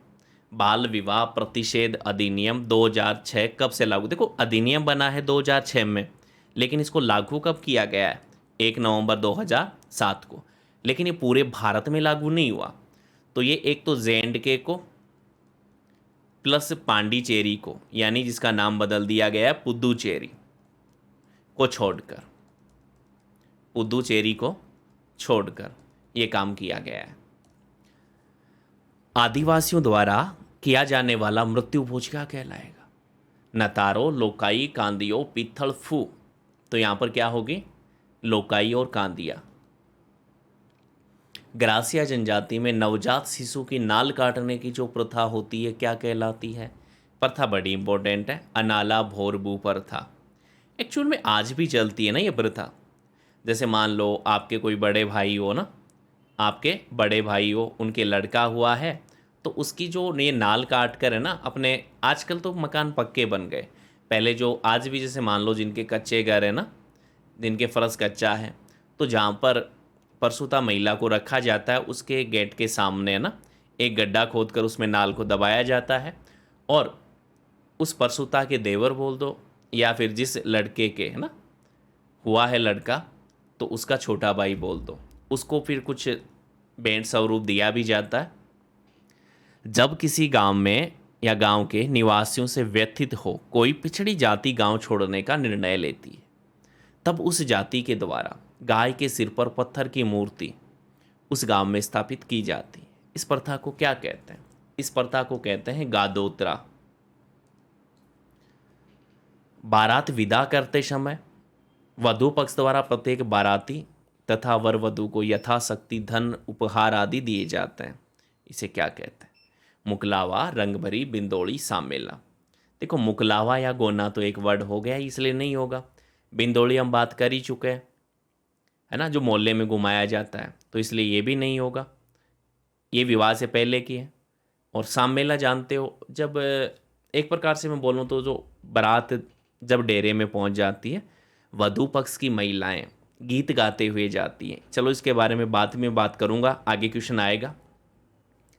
बाल विवाह प्रतिषेध अधिनियम 2006 कब से लागू? देखो, अधिनियम बना है 2006 में, लेकिन इसको लागू कब किया गया है? 1 नवंबर 2007 को। लेकिन ये पूरे भारत में लागू नहीं हुआ। तो ये एक तो जे.एंड.के को प्लस पांडिचेरी को, यानी जिसका नाम बदल दिया गया है पुदुचेरी को छोड़कर, पुदुचेरी को छोड़कर ये काम किया गया है। आदिवासियों द्वारा किया जाने वाला मृत्यु भोज क्या कहलाएगा? नतारो, लोकाई, कांदियो, पित्थल, फू। तो यहाँ पर क्या होगी? लोकाई और कांदिया। ग्रासिया जनजाति में नवजात शिशु की नाल काटने की जो प्रथा होती है क्या कहलाती है? प्रथा बड़ी इंपॉर्टेंट है, अनाला भोरबू प्रथा। एक्चुअल में आज भी चलती है ना ये प्रथा। जैसे मान लो आपके कोई बड़े भाई हो ना, आपके बड़े भाई हो, उनके लड़का हुआ है, तो उसकी जो ये नाल काट कर है ना अपने, आजकल तो मकान पक्के बन गए, पहले जो आज भी जैसे मान लो जिनके कच्चे घर है ना, जिनके फर्श कच्चा है, तो जहाँ पर प्रसूता महिला को रखा जाता है उसके गेट के सामने है ना एक गड्ढा खोदकर उसमें नाल को दबाया जाता है, और उस प्रसूता के देवर बोल दो या फिर जिस लड़के के है ना हुआ है लड़का, तो उसका छोटा भाई बोल दो, उसको फिर कुछ भेंट स्वरूप दिया भी जाता है। जब किसी गांव में या गांव के निवासियों से व्यथित हो कोई पिछड़ी जाति गांव छोड़ने का निर्णय लेती है, तब उस जाति के द्वारा गाय के सिर पर पत्थर की मूर्ति उस गांव में स्थापित की जाती है। इस प्रथा को क्या कहते हैं? इस प्रथा को कहते हैं गादोत्रा। बारात विदा करते समय वधु पक्ष द्वारा प्रत्येक बाराती तथा वर वधु को यथाशक्ति धन उपहार आदि दिए जाते हैं। इसे क्या कहते हैं? मुकलावा, रंगभरी, बिंदोड़ी, सामेला। देखो, मुकलावा या गोना तो एक वर्ड हो गया, इसलिए नहीं होगा। बिंदोड़ी हम बात कर ही चुके हैं, है ना, जो मोहल्ले में घुमाया जाता है, तो इसलिए ये भी नहीं होगा, ये विवाह से पहले की है। और सामेला जानते हो, जब एक प्रकार से मैं बोलूँ तो जो बारात जब डेरे में पहुंच जाती है, वधु पक्ष की महिलाएं गीत गाते हुए जाती हैं। चलो इसके बारे में बाद में बात करूंगा, आगे क्वेश्चन आएगा,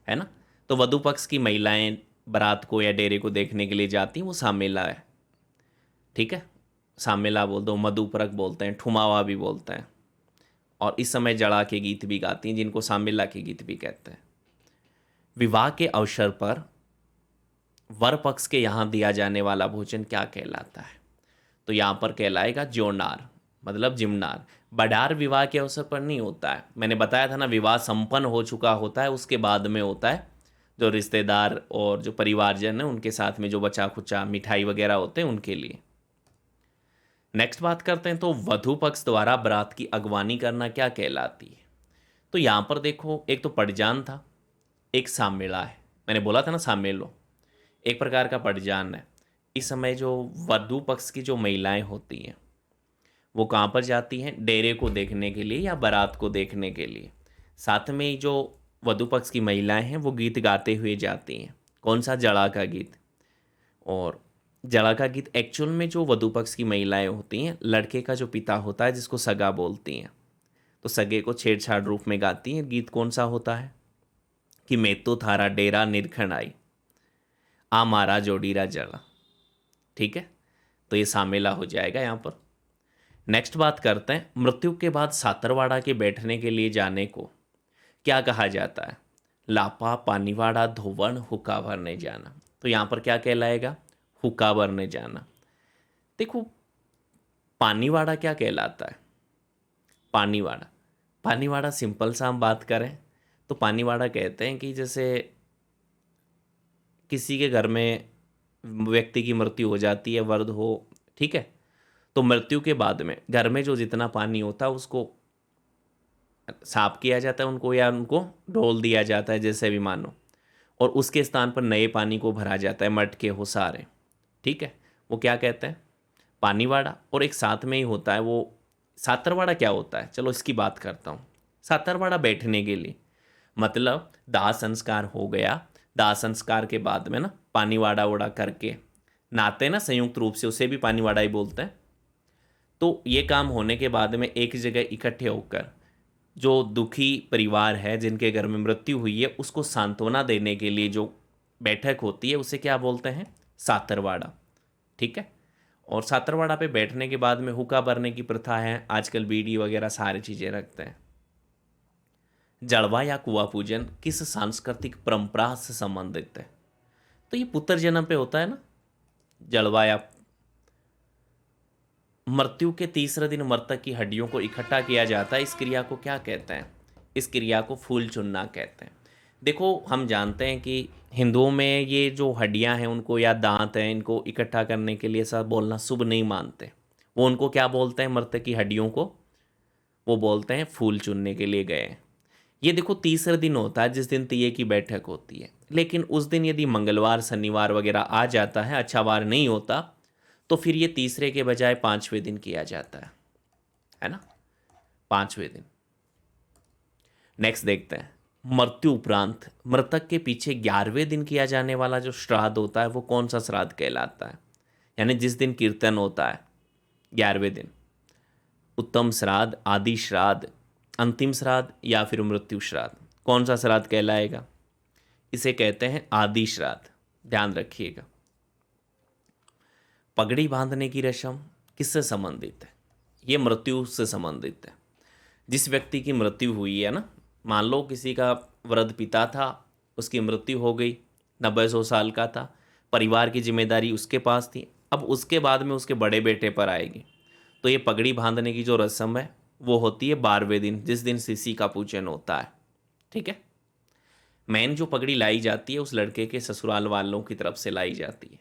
है ना। तो वधु पक्ष की महिलाएं बारात को या डेरे को देखने के लिए जाती हैं, वो सामेला है, ठीक है। सामेला बोल दो, मधुपरक बोलते हैं, ठुमावा भी बोलते हैं। और इस समय जड़ा के गीत भी गाती हैं, जिनको सामेला के गीत भी कहते हैं। विवाह के अवसर पर वर पक्ष के यहाँ दिया जाने वाला भोजन क्या कहलाता है? तो यहाँ पर कहलाएगा जोनार, मतलब जिमनार। बडार विवाह के अवसर पर नहीं होता है, मैंने बताया था ना, विवाह संपन्न हो चुका होता है, उसके बाद में होता है। जो रिश्तेदार और जो परिवारजन है उनके साथ में जो बचा खुचा मिठाई वगैरह होते हैं उनके लिए। नेक्स्ट बात करते हैं, तो वधु पक्ष द्वारा बारात की अगवानी करना क्या कहलाती है? तो यहाँ पर देखो, एक तो पड़जान था, एक सामेला है। मैंने बोला था ना, सामेलो एक प्रकार का पड़जान है। इस समय जो वधु पक्ष की जो महिलाएं होती हैं वो कहाँ पर जाती हैं? डेरे को देखने के लिए या बारात को देखने के लिए। साथ में ही जो वधु पक्ष की महिलाएं हैं वो गीत गाते हुए जाती हैं। कौन सा? जड़ा का गीत। और जड़ा का गीत एक्चुअल में जो वधु पक्ष की महिलाएं होती हैं, लड़के का जो पिता होता है जिसको सगा बोलती हैं, तो सगे को छेड़छाड़ रूप में गाती हैं। गीत कौन सा होता है कि मैं तो थारा डेरा निरखण आई, आ मारा जोड़ीरा जड़ा, ठीक है। तो ये सामेला हो जाएगा यहाँ पर। नेक्स्ट बात करते हैं, मृत्यु के बाद सातरवाड़ा के बैठने के लिए जाने को क्या कहा जाता है? लापा, पानीवाड़ा, धोवन, हुक्का भरने जाना। तो यहाँ पर क्या कहलाएगा? हुक्का भरने जाना। देखो, पानीवाड़ा क्या कहलाता है? पानीवाड़ा, पानीवाड़ा सिंपल सा हम बात करें तो पानीवाड़ा कहते हैं कि जैसे किसी के घर में व्यक्ति की मृत्यु हो जाती है, वृद्ध हो, ठीक है, तो मृत्यु के बाद में घर में जो जितना पानी होता है उसको साफ किया जाता है उनको, या उनको ढोल दिया जाता है जैसे भी मानो, और उसके स्थान पर नए पानी को भरा जाता है, मटके हो सारे, ठीक है। वो क्या कहते हैं? पानीवाड़ा। और एक साथ में ही होता है वो सातरवाड़ा। क्या होता है? चलो इसकी बात करता हूँ। सातरवाड़ा बैठने के लिए मतलब दाह संस्कार हो गया, दाह संस्कार के बाद में ना पानीवाड़ा वड़ा करके नहाते ना संयुक्त रूप से, उसे भी पानीवाड़ा ही बोलते हैं। तो ये काम होने के बाद में एक जगह इकट्ठे होकर जो दुखी परिवार है जिनके घर में मृत्यु हुई है उसको सांत्वना देने के लिए जो बैठक होती है उसे क्या बोलते हैं? सातरवाड़ा, ठीक है। और सातरवाड़ा पे बैठने के बाद में हुक्का भरने की प्रथा है, आजकल बीड़ी वगैरह सारी चीज़ें रखते हैं। जड़वा या कुआं पूजन किस सांस्कृतिक परंपरा से संबंधित है? तो ये पुत्र जन्म पे होता है ना, जड़वा या मृत्यु के तीसरे दिन मृतक की हड्डियों को इकट्ठा किया जाता है। इस क्रिया को क्या कहते हैं? इस क्रिया को फूल चुनना कहते हैं। देखो, हम जानते हैं कि हिंदुओं में ये जो हड्डियां हैं उनको या दांत हैं इनको इकट्ठा करने के लिए सब बोलना शुभ नहीं मानते। वो उनको क्या बोलते हैं? मृतक की हड्डियों को वो बोलते हैं फूल चुनने के लिए गए। ये देखो, तीसरे दिन होता है जिस दिन तिये की बैठक होती है, लेकिन उस दिन यदि मंगलवार शनिवार वगैरह आ जाता है, अच्छा वार नहीं होता, तो फिर ये तीसरे के बजाय पांचवें दिन किया जाता है ना, पांचवें दिन। नेक्स्ट देखते हैं, मृत्यु उपरांत मृतक के पीछे 11वें दिन किया जाने वाला जो श्राद्ध होता है वो कौन सा श्राद्ध कहलाता है? यानी जिस दिन कीर्तन होता है 11वें दिन, उत्तम श्राद्ध, आदि श्राद्ध, अंतिम श्राद्ध या फिर मृत्यु श्राद्ध, कौन सा श्राद्ध कहलाएगा? इसे कहते हैं आदि श्राद्ध, ध्यान रखिएगा। पगड़ी बांधने की रस्म किससे संबंधित है? ये मृत्यु से संबंधित है। जिस व्यक्ति की मृत्यु हुई है ना, मान लो किसी का वृद्ध पिता था, उसकी मृत्यु हो गई, 90-100 साल का था, परिवार की जिम्मेदारी उसके पास थी, अब उसके बाद में उसके बड़े बेटे पर आएगी। तो ये पगड़ी बांधने की जो रस्म है वो होती है 12वें दिन, जिस दिन शिशि का पूजन होता है। ठीक है। मेन जो पगड़ी लाई जाती है उस लड़के के ससुराल वालों की तरफ से लाई जाती है।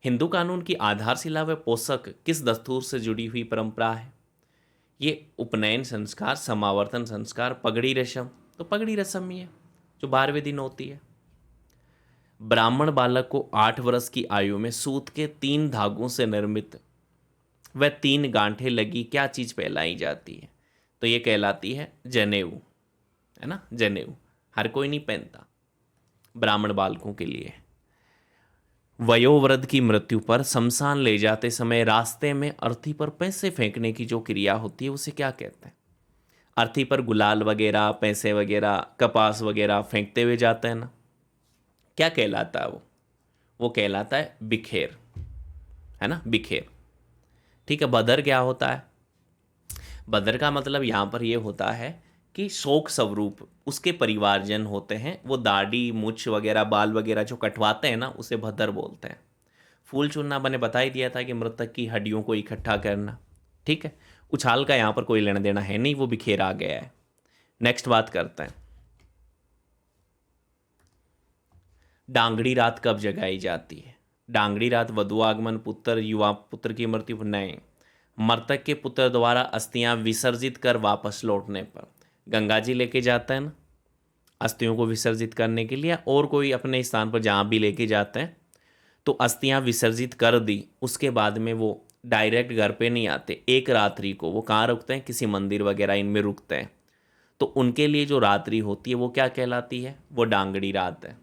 हिंदू कानून की आधारशिला व पोषक किस दस्तूर से जुड़ी हुई परंपरा है? ये उपनयन संस्कार, समावर्तन संस्कार, पगड़ी रस्म। तो पगड़ी रस्म ही है जो 12वें दिन होती है। ब्राह्मण बालक को 8 वर्ष की आयु में सूत के 3 धागों से निर्मित व 3 गांठें लगी क्या चीज पहलाई जाती है? तो ये कहलाती है जनेऊ, है ना, जनेऊ। हर कोई नहीं पहनता, ब्राह्मण बालकों के लिए। वयोवृद्ध की मृत्यु पर शमशान ले जाते समय रास्ते में अर्थी पर पैसे फेंकने की जो क्रिया होती है उसे क्या कहते हैं? अर्थी पर गुलाल वगैरह, पैसे वगैरह, कपास वगैरह फेंकते हुए जाते हैं ना, क्या कहलाता है वो कहलाता है बिखेर, है ना, बिखेर। ठीक है। बदर क्या होता है? बदर का मतलब यहाँ पर ये होता है कि शोक स्वरूप उसके परिवारजन होते हैं, वो दाढ़ी मूछ वगैरह बाल वगैरह जो कटवाते हैं ना उसे भदर बोलते हैं। फूल चुनना मैंने बता ही दिया था कि मृतक की हड्डियों को इकट्ठा करना। ठीक है। उछाल का यहाँ पर कोई लेना देना है नहीं, वो बिखेर आ गया है। नेक्स्ट बात करते हैं, डांगड़ी रात कब जगाई जाती है? डांगड़ी रात वधु आगमन, पुत्र, युवा पुत्र की मृत्यु, नहीं, मृतक के पुत्र द्वारा अस्थियां विसर्जित कर वापस लौटने पर। गंगा जी लेके जाता है ना अस्थियों को विसर्जित करने के लिए, और कोई अपने स्थान पर जहाँ भी लेके जाते हैं, तो अस्थियां विसर्जित कर दी, उसके बाद में वो डायरेक्ट घर पे नहीं आते, एक रात्रि को वो कहाँ रुकते हैं? किसी मंदिर वगैरह इनमें रुकते हैं। तो उनके लिए जो रात्रि होती है वो क्या कहलाती है? वो डांगड़ी रात है।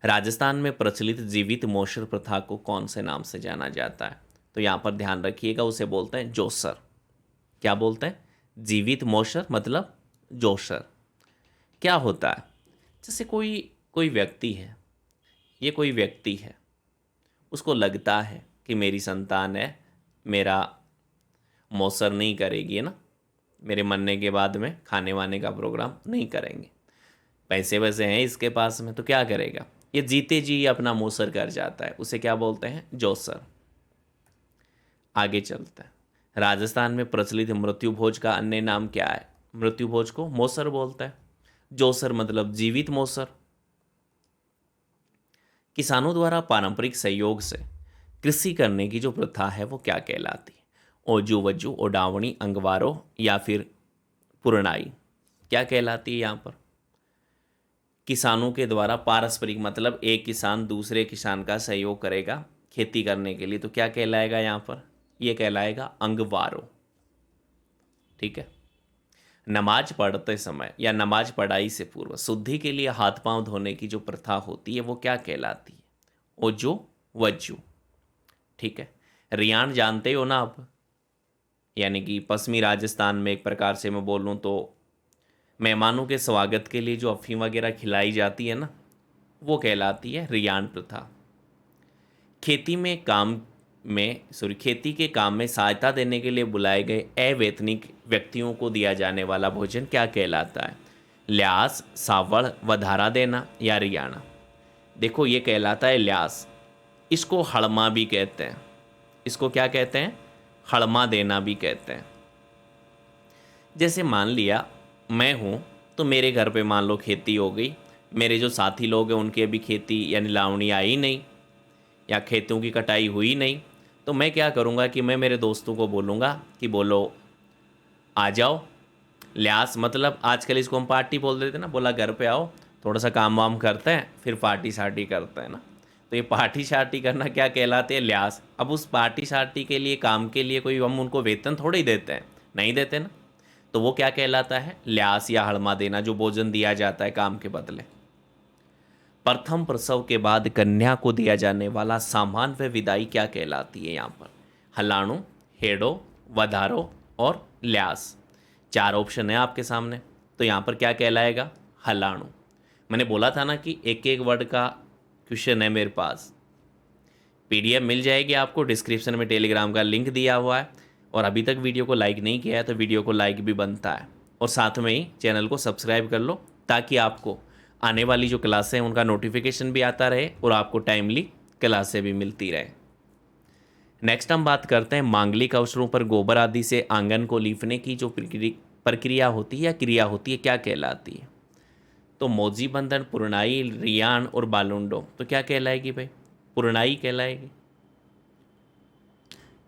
राजस्थान में प्रचलित जीवित मोशर प्रथा को कौन से नाम से जाना जाता है? तो यहाँ पर ध्यान रखिएगा, उसे बोलते हैं जोसर। क्या बोलते हैं? जीवित मोशर मतलब जोसर। क्या होता है? जैसे कोई कोई व्यक्ति है, ये कोई व्यक्ति है, उसको लगता है कि मेरी संतान है, मेरा मोसर नहीं करेगी, है ना, मेरे मरने के बाद में खाने वाने का प्रोग्राम नहीं करेंगे, पैसे वैसे हैं इसके पास में, तो क्या करेगा? ये जीते जी अपना मोसर कर जाता है, उसे क्या बोलते हैं? जोसर। आगे चलते हैं। राजस्थान में प्रचलित मृत्यु भोज का अन्य नाम क्या है? मृत्यु भोज को मोसर बोलते हैं। जोसर मतलब जीवित मोसर। किसानों द्वारा पारंपरिक सहयोग से कृषि करने की जो प्रथा है वो क्या कहलाती है? ओजू वज्जू, ओडावणी, अंगवारो या फिर पुरनाई, क्या कहलाती है? यहाँ पर किसानों के द्वारा पारस्परिक मतलब एक किसान दूसरे किसान का सहयोग करेगा खेती करने के लिए, तो क्या कहलाएगा यहाँ पर? ये कहलाएगा अंगवारो। ठीक है। नमाज पढ़ते समय या नमाज पढ़ाई से पूर्व शुद्धि के लिए हाथ पांव धोने की जो प्रथा होती है वो क्या कहलाती है? ओजो वज्जू। ठीक है। रियान जानते हो ना आप, यानी कि पश्चिमी राजस्थान में एक प्रकार से मैं बोलूँ तो मेहमानों के स्वागत के लिए जो अफीम वगैरह खिलाई जाती है ना, वो कहलाती है रियान प्रथा। खेती के काम में सहायता देने के लिए बुलाए गए अवैतनिक व्यक्तियों को दिया जाने वाला भोजन क्या कहलाता है? ल्यास, सावड़, वधारा देना या रियाना? देखो ये कहलाता है ल्यास। इसको हड़मा भी कहते हैं। इसको क्या कहते हैं? हड़मा देना भी कहते हैं। जैसे मान लिया मैं हूँ, तो मेरे घर पे मान लो खेती हो गई, मेरे जो साथी लोग हैं उनकी अभी खेती यानी लावणी आई नहीं या खेतों की कटाई हुई नहीं, तो मैं क्या करूँगा कि मैं मेरे दोस्तों को बोलूँगा कि बोलो आ जाओ। ल्यास मतलब आजकल इसको हम पार्टी बोल देते ना, बोला घर पे आओ, थोड़ा सा काम वाम करते हैं फिर पार्टी शार्टी करते हैं ना, तो ये पार्टी शार्टी करना क्या कहलाते हैं? ल्यास। अब उस पार्टी शार्टी के लिए, काम के लिए कोई हम उनको वेतन थोड़े ही देते हैं, नहीं देते ना, तो वो क्या कहलाता है? ल्यास या हड़मा देना, जो भोजन दिया जाता है काम के बदले। प्रथम प्रसव के बाद कन्या को दिया जाने वाला सामान व विदाई क्या कहलाती है? यहाँ पर हलाणु, हेड़ो, वधारो और ल्यास, 4 ऑप्शन है आपके सामने, तो यहाँ पर क्या कहलाएगा? हलाणु। मैंने बोला था ना कि एक एक वर्ड का क्वेश्चन है मेरे पास। पीडीएफ मिल जाएगी आपको, डिस्क्रिप्शन में टेलीग्राम का लिंक दिया हुआ है, और अभी तक वीडियो को लाइक नहीं किया है तो वीडियो को लाइक भी बनता है, और साथ में ही चैनल को सब्सक्राइब कर लो ताकि आपको आने वाली जो क्लासें हैं उनका नोटिफिकेशन भी आता रहे और आपको टाइमली क्लासें भी मिलती रहे। नेक्स्ट हम बात करते हैं मांगलिक अवसरों पर गोबर आदि से आंगन को लीपने की जो प्रक्रिया होती है या क्रिया होती है क्या कहलाती है? तो मौजी बंधन, पुरनाई, रियान और बालुंडो, तो क्या कहलाएगी भाई? पुरनाई कहलाएगी।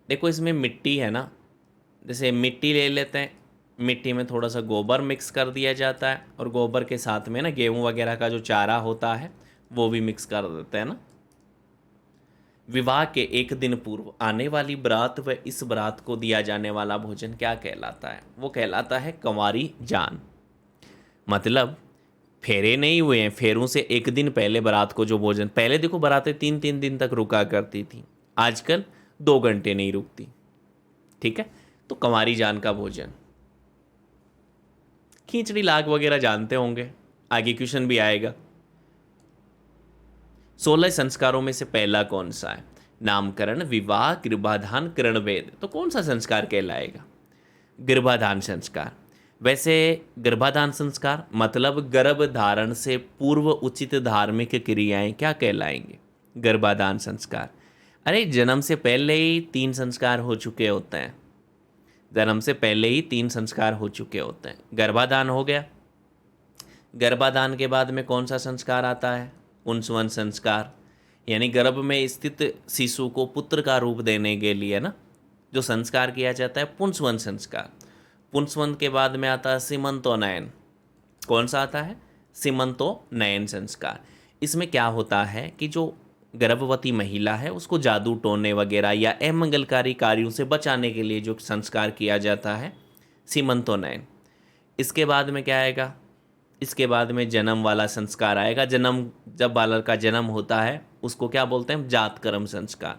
देखो इसमें मिट्टी है ना, जैसे मिट्टी ले लेते हैं, मिट्टी में थोड़ा सा गोबर मिक्स कर दिया जाता है और गोबर के साथ में ना गेहूं वगैरह का जो चारा होता है वो भी मिक्स कर देते हैं ना। विवाह के एक दिन पूर्व आने वाली बारात व इस बारात को दिया जाने वाला भोजन क्या कहलाता है? वो कहलाता है कंवारी जान। मतलब फेरे नहीं हुए हैं, फेरों से एक दिन पहले बारात को जो भोजन, पहले देखो बारातें 3-3 दिन तक रुका करती थी, आजकल 2 घंटे नहीं रुकती। ठीक है, तो कंवारी जान का भोजन। खींचड़ी लाग वगैरह जानते होंगे, आगे क्वेश्चन भी आएगा। 16 संस्कारों में से पहला कौन सा है? नामकरण, विवाह, गर्भाधान, करणवेद, तो कौन सा संस्कार कहलाएगा? गर्भाधान संस्कार। वैसे गर्भाधान संस्कार मतलब गर्भ धारण से पूर्व उचित धार्मिक क्रियाएं क्या कहलाएंगे? गर्भाधान संस्कार। अरे जन्म से पहले ही 3 संस्कार हो चुके होते हैं, जन्म से पहले ही 3 संस्कार हो चुके होते हैं। गर्भाधान हो गया, गर्भाधान के बाद में कौन सा संस्कार आता है? पुंसवन संस्कार, यानी गर्भ में स्थित शिशु को पुत्र का रूप देने के लिए ना जो संस्कार किया जाता है, पुंसवन संस्कार। पुंसवन के बाद में आता है सीमंतोनयन। कौन सा आता है? सीमंतोनयन संस्कार। इसमें क्या होता है कि जो गर्भवती महिला है उसको जादू टोने वगैरह या अमंगलकारी कार्यों से बचाने के लिए जो संस्कार किया जाता है, सीमंतोनयन। इसके बाद में क्या आएगा? इसके बाद में जन्म वाला संस्कार आएगा। जन्म, जब बालक का जन्म होता है उसको क्या बोलते हैं? जातकर्म संस्कार।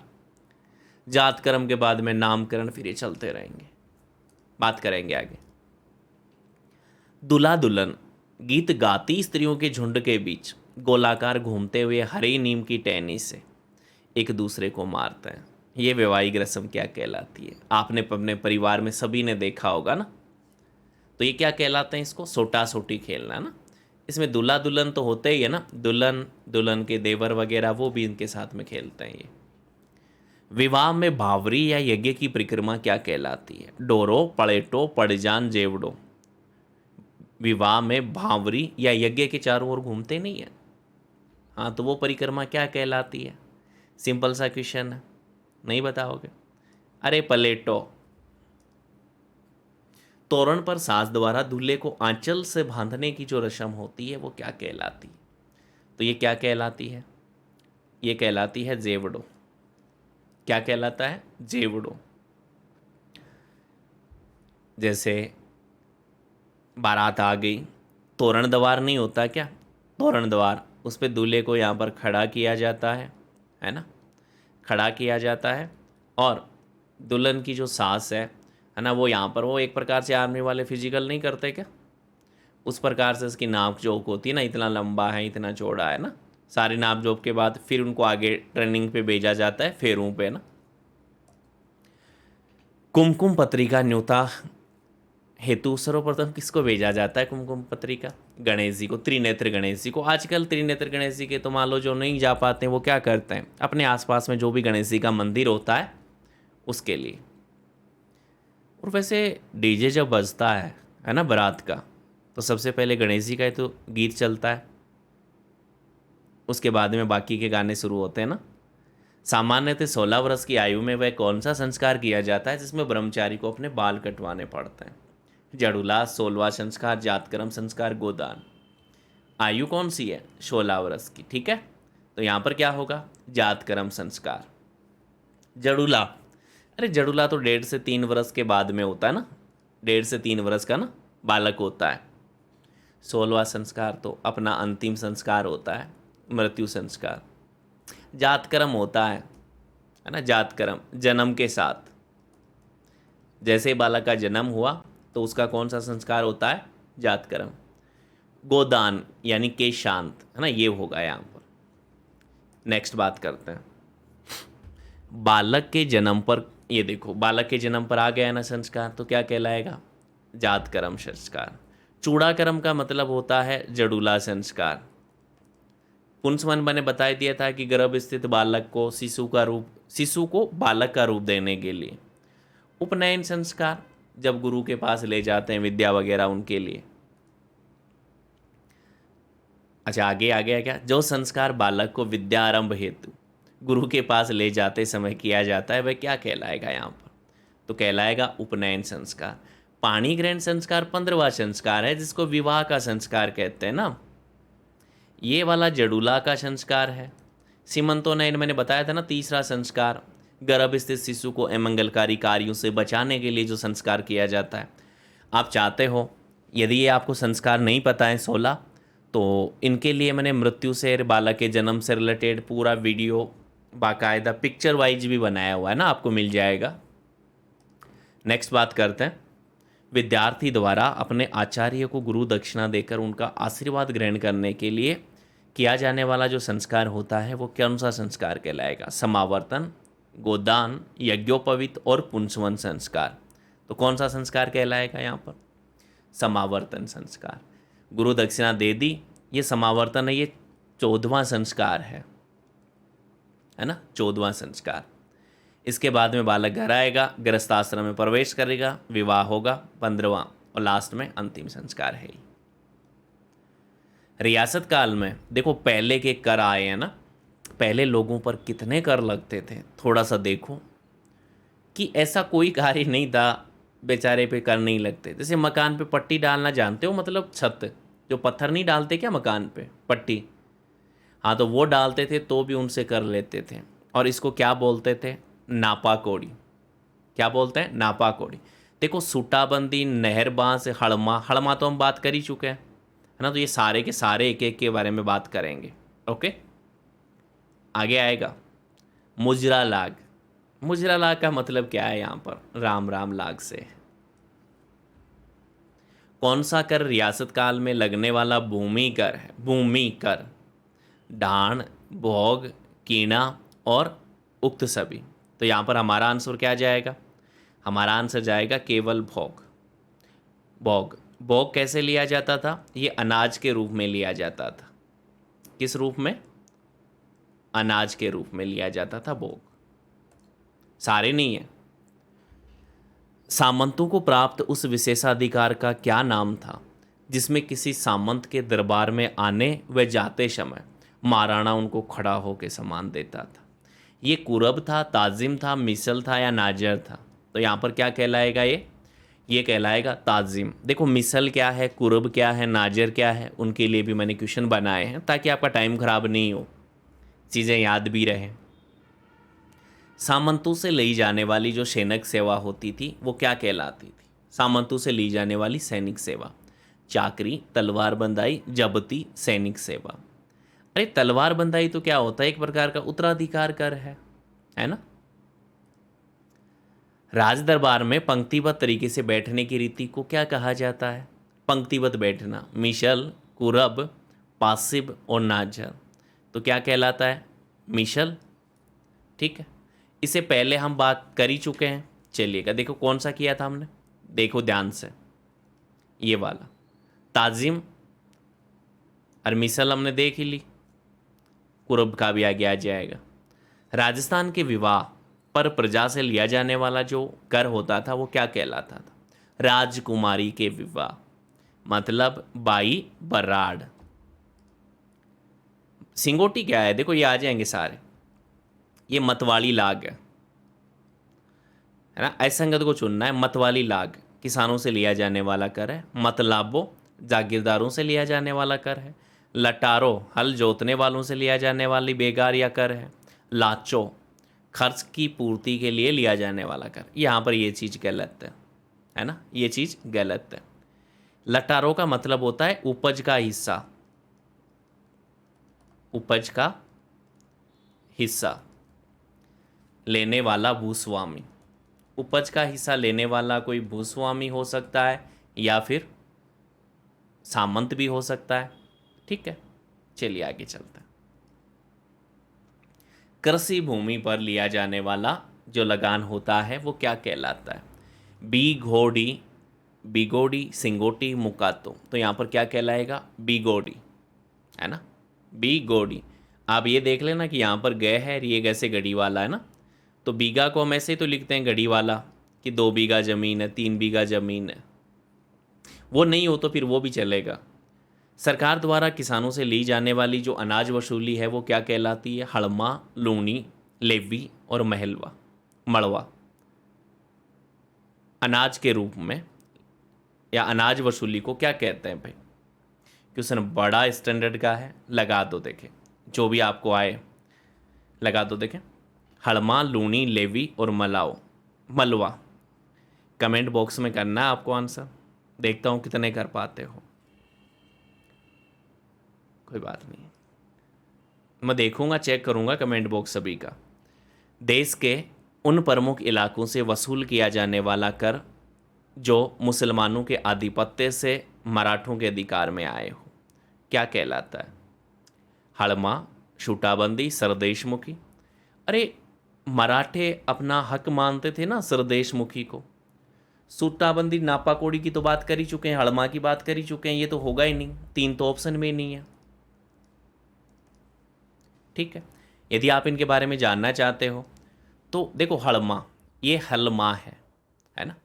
जातकर्म के बाद में नामकरण, फिर ये चलते रहेंगे, बात करेंगे आगे। दुल्हा दुल्हन गीत गाती स्त्रियों के झुंड के बीच गोलाकार घूमते हुए हरी नीम की टहनी से एक दूसरे को मारते हैं। ये वैवाहिक रस्म क्या कहलाती है? आपने अपने परिवार में सभी ने देखा होगा ना, तो ये क्या कहलाते हैं? इसको सोटा सोटी खेलना ना। इसमें दूल्हा दुल्हन तो होते ही है ना, दुल्हन, दुल्हन के देवर वगैरह वो भी इनके साथ में खेलते हैं ये। विवाह में भावरी या यज्ञ की परिक्रमा क्या कहलाती है? डोरो, पड़ेटो, पड़जान, जेवड़ो। विवाह में भावरी या यज्ञ के चारों ओर घूमते नहीं है, हाँ, तो वो परिक्रमा क्या कहलाती है? सिंपल सा क्वेश्चन है, नहीं बताओगे? अरे पलेटो। तोरण पर सास द्वारा दूल्हे को आंचल से बांधने की जो रस्म होती है वो क्या कहलाती है? तो ये क्या कहलाती है? ये कहलाती है जेवड़ो। क्या कहलाता है? जेवड़ो। जैसे बारात आ गई, तोरण द्वार नहीं होता क्या? तोरण द्वार, उस पर दूल्हे को यहाँ पर खड़ा किया जाता है ना, खड़ा किया जाता है। और दुल्हन की जो सास है ना, वो यहाँ पर, वो एक प्रकार से आर्मी वाले फिजिकल नहीं करते क्या, उस प्रकार से उसकी नाप जोक होती है ना, इतना लंबा है, इतना चौड़ा है ना, सारी नाप जोक के बाद फिर उनको आगे ट्रेनिंग पे भेजा जाता है, फेरों पे ना। कुमकुम पत्रिका न्योता हेतु सर्वप्रथम किसको भेजा जाता है? कुमकुम पत्रिका गणेश जी को, त्रिनेत्र गणेश जी को। आजकल त्रिनेत्र गणेश जी के तो मान लो जो नहीं जा पाते हैं वो क्या करते हैं, अपने आसपास में जो भी गणेश जी का मंदिर होता है उसके लिए। और वैसे डीजे जब बजता है ना बारात का, तो सबसे पहले गणेश जी का तो गीत चलता है, उसके बाद में बाकी के गाने शुरू होते हैं ना। सामान्यतः 16 वर्ष की आयु में वह कौन सा संस्कार किया जाता है जिसमें ब्रह्मचारी को अपने बाल कटवाने पड़ते हैं? जड़ुला, 16वां संस्कार, जातकर्म संस्कार, गोदान। आयु कौन सी है? 16 वर्ष की। ठीक है, तो यहाँ पर क्या होगा? जातकर्म संस्कार। जड़ुला, अरे जड़ुला तो 1.5 से 3 वर्ष के बाद में होता है ना, 1.5 से 3 वर्ष का ना बालक होता है। 16वां संस्कार तो अपना अंतिम संस्कार होता है, मृत्यु संस्कार। जातकर्म होता है ना, जातकर्म जन्म के साथ, जैसे बालक का जन्म हुआ तो उसका कौन सा संस्कार होता है? जातकर्म। गोदान यानी के शांत, है ना, ये होगा यहाँ पर। नेक्स्ट बात करते हैं बालक के जन्म पर। ये देखो बालक के जन्म पर आ गया है ना संस्कार, तो क्या कहलाएगा? जातकर्म संस्कार। चूड़ाकर्म का मतलब होता है जड़ूला संस्कार। पुंसवन मैंने बता दिया था कि गर्भ स्थित बालक को शिशु को बालक का रूप देने के लिए। उपनयन संस्कार, जब गुरु के पास ले जाते हैं विद्या वगैरह उनके लिए। अच्छा, आगे आ गया क्या, जो संस्कार बालक को विद्या आरंभ हेतु गुरु के पास ले जाते समय किया जाता है वह क्या कहलाएगा यहाँ पर, तो कहलाएगा उपनयन संस्कार। पाणी ग्रहण संस्कार 15वां संस्कार है, जिसको विवाह का संस्कार कहते हैं ना। ये वाला जडूला का संस्कार है। सीमंतोनयन मैंने बताया था ना, तीसरा संस्कार, गर्भ स्थित शिशु को अमंगलकारी कार्यों से बचाने के लिए जो संस्कार किया जाता है। आप चाहते हो, यदि ये आपको संस्कार नहीं पता है 16, तो इनके लिए मैंने मृत्यु से बालक के जन्म से रिलेटेड पूरा वीडियो बाकायदा पिक्चर वाइज भी बनाया हुआ है ना, आपको मिल जाएगा। नेक्स्ट बात करते हैं, विद्यार्थी द्वारा अपने आचार्य को गुरु दक्षिणा देकर उनका आशीर्वाद ग्रहण करने के लिए किया जाने वाला जो संस्कार होता है वो कौन सा संस्कार कहलाएगा, समावर्तन, गोदान, यज्ञोपवीत और पुंसवन संस्कार। तो कौन सा संस्कार कहलाएगा यहाँ पर, समावर्तन संस्कार। गुरु दक्षिणा दे दी, ये समावर्तन है, ये 14वां संस्कार है ना, 14वां संस्कार। इसके बाद में बालक घर आएगा, गृहस्थाश्रम में प्रवेश करेगा, विवाह होगा, 15वां, और लास्ट में अंतिम संस्कार है। रियासत काल में देखो पहले के कर आए हैं ना, पहले लोगों पर कितने कर लगते थे, थोड़ा सा देखो कि ऐसा कोई कार्य नहीं था बेचारे पे कर नहीं लगते। जैसे मकान पे पट्टी डालना जानते हो, मतलब छत, जो पत्थर नहीं डालते क्या मकान पे पट्टी, हाँ तो वो डालते थे तो भी उनसे कर लेते थे। और इसको क्या बोलते थे, नापा कोड़ी। क्या बोलते हैं, नापा कोड़ी। देखो सूटाबंदी, नहर बांस, हड़मा, हड़मा तो हम बात कर ही चुके हैं है ना, तो ये सारे के सारे एक एक के बारे में बात करेंगे। ओके, आगे आएगा मुजरा लाग। मुजरा लाग का मतलब क्या है यहाँ पर, राम राम लाग से। कौन सा कर रियासत काल में लगने वाला भूमि कर है, भूमि कर, ढाण, भोग, कीणा और उक्त सभी। तो यहाँ पर हमारा आंसर क्या जाएगा, हमारा आंसर जाएगा केवल भोग। भोग, भोग कैसे लिया जाता था, ये अनाज के रूप में लिया जाता था। किस रूप में, अनाज के रूप में लिया जाता था भोग, सारे नहीं है। सामंतों को प्राप्त उस विशेषाधिकार का क्या नाम था जिसमें किसी सामंत के दरबार में आने व जाते समय महाराणा उनको खड़ा होकर सम्मान देता था। ये कुरब था, ताजिम था, मिसल था या नाजर था। तो यहाँ पर क्या कहलाएगा, ये कहलाएगा ताजिम। देखो मिसल क्या है, कुरब क्या है, नाजर क्या है, उनके लिए भी मैंने क्वेश्चन बनाए हैं ताकि आपका टाइम खराब नहीं हो, चीज़ें याद भी रहें। सामंतों से ली जाने वाली जो सैनिक सेवा होती थी वो क्या कहलाती थी, सामंतों से ली जाने वाली सैनिक सेवा, चाकरी, तलवार बंदाई, जब्ती, सैनिक सेवा। अरे तलवार बंदाई तो क्या होता है, एक प्रकार का उत्तराधिकार कर है ना। राज दरबार में पंक्तिबद्ध तरीके से बैठने की रीति को क्या कहा जाता है, पंक्तिबद्ध बैठना, मिशल, कुरब, पासिब और नाजर। तो क्या कहलाता है, मिशल। ठीक है, इसे पहले हम बात कर ही चुके हैं। चलिएगा, देखो कौन सा किया था हमने, देखो ध्यान से, ये वाला ताजिम और मिसल हमने देख ही ली, कुरब का भी आगे आ जाएगा। राजस्थान के विवाह पर प्रजा से लिया जाने वाला जो कर होता था वो क्या कहलाता था, राजकुमारी के विवाह, मतलब बाई बराड़। सिंगोटी क्या है, देखो ये आ जाएंगे सारे, ये मतवाली लाग है ना, असंगत को चुनना है। मतवाली लाग किसानों से लिया जाने वाला कर है। मतलाबो जागीरदारों से लिया जाने वाला कर है। लटारो हल जोतने वालों से लिया जाने वाली बेगार या कर है। लाचो खर्च की पूर्ति के लिए लिया जाने वाला कर। यहाँ पर ये चीज़ गलत है ना, ये चीज़ गलत है। लटारो का मतलब होता है उपज का हिस्सा, उपज का हिस्सा लेने वाला भूस्वामी। उपज का हिस्सा लेने वाला कोई भूस्वामी हो सकता है या फिर सामंत भी हो सकता है। ठीक है, चलिए आगे चलते हैं। कृषि भूमि पर लिया जाने वाला जो लगान होता है वो क्या कहलाता है, बीघोड़ी, बिगोड़ी, सिंगोटी, मुकातो। तो यहाँ पर क्या कहलाएगा, बिगोड़ी है ना, बिगोड़ी। आप ये देख लेना कि यहाँ पर गए है, ये कैसे गढ़ी वाला है ना, तो बीघा को हम ऐसे ही तो लिखते हैं गढ़ी वाला कि 2 बीघा ज़मीन है, 3 बीघा ज़मीन है। वो नहीं हो तो फिर वो भी चलेगा। सरकार द्वारा किसानों से ली जाने वाली जो अनाज वसूली है वो क्या कहलाती है? हड़मा, लूनी, लेवी और महलवा, मड़वा। अनाज के रूप में या अनाज वसूली को क्या कहते हैं भाई? क्वेश्चन बड़ा स्टैंडर्ड का है, लगा दो देखें, जो भी आपको आए लगा दो देखें। हड़मा, लूनी, लेवी और मलवा। कमेंट बॉक्स में करना है आपको आंसर, देखता हूँ कितने कर पाते हो। कोई बात नहीं, मैं देखूंगा, चेक करूंगा कमेंट बॉक्स सभी का। देश के उन प्रमुख इलाकों से वसूल किया जाने वाला कर जो मुसलमानों के आधिपत्य से मराठों के अधिकार में आए हो, क्या कहलाता है? हड़मा, छूटाबंदी, सरदेशमुखी। अरे मराठे अपना हक मानते थे ना सरदेशमुखी को। सूटाबंदी नापाकोड़ी की तो बात कर ही चुके हैं, हड़मा की बात कर ही चुके हैं, ये तो होगा ही नहीं, 3 तो ऑप्शन में ही नहीं है। ठीक है, यदि आप इनके बारे में जानना चाहते हो तो देखो, हड़मा ये हलमा है ना।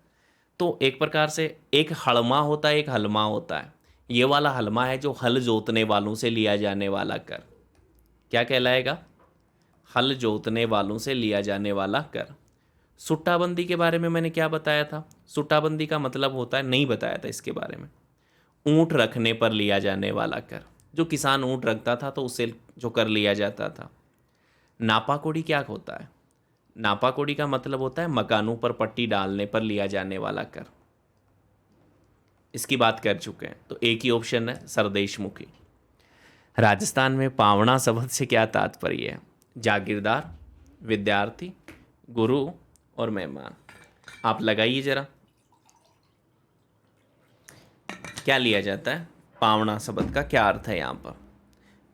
तो एक प्रकार से एक हड़मा होता है, एक हलमा होता है। ये वाला हलमा है जो हल जोतने वालों से लिया जाने वाला कर, क्या कहलाएगा? हल जोतने वालों से लिया जाने वाला कर। सुट्टाबंदी के बारे में मैंने क्या बताया था? सुट्टाबंदी का मतलब होता है, नहीं बताया था इसके बारे में, ऊंट रखने पर लिया जाने वाला कर। जो किसान ऊंट रखता था तो उससे जो कर लिया जाता था। नापाकोड़ी क्या होता है? नापाकोड़ी का मतलब होता है मकानों पर पट्टी डालने पर लिया जाने वाला कर। इसकी बात कर चुके हैं, तो एक ही ऑप्शन है सरदेशमुखी। राजस्थान में पावना शब्द से क्या तात्पर्य है? जागीरदार, विद्यार्थी, गुरु और मेहमान। आप लगाइए जरा, क्या लिया जाता है? पावना शब्द का क्या अर्थ है यहाँ पर?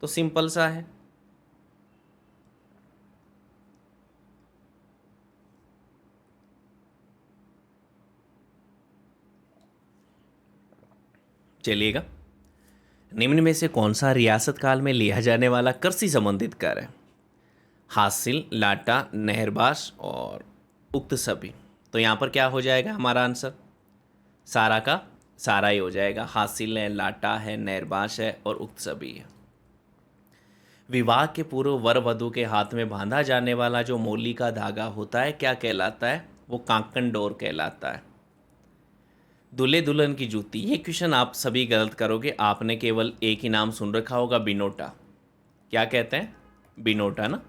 तो सिंपल सा है, चलिएगा। निम्न में से कौन सा रियासत काल में लिया जाने वाला कर से संबंधित कर है? हासिल, लाटा, नहरबाश और उक्त सभी। तो यहाँ पर क्या हो जाएगा हमारा आंसर? सारा का सारा ही हो जाएगा। हासिल है, लाटा है, नहरबाश है और उक्त सभी है। विवाह के पूर्व वर वधू के हाथ में बांधा जाने वाला जो मोली का धागा होता है क्या कहलाता है? वो कांकन डोर कहलाता है। दूल्हे दुल्हन की जूती, ये क्वेश्चन आप सभी गलत करोगे, आपने केवल एक ही नाम सुन रखा होगा, बिनोटा। क्या कहते हैं? बिनोटा ना।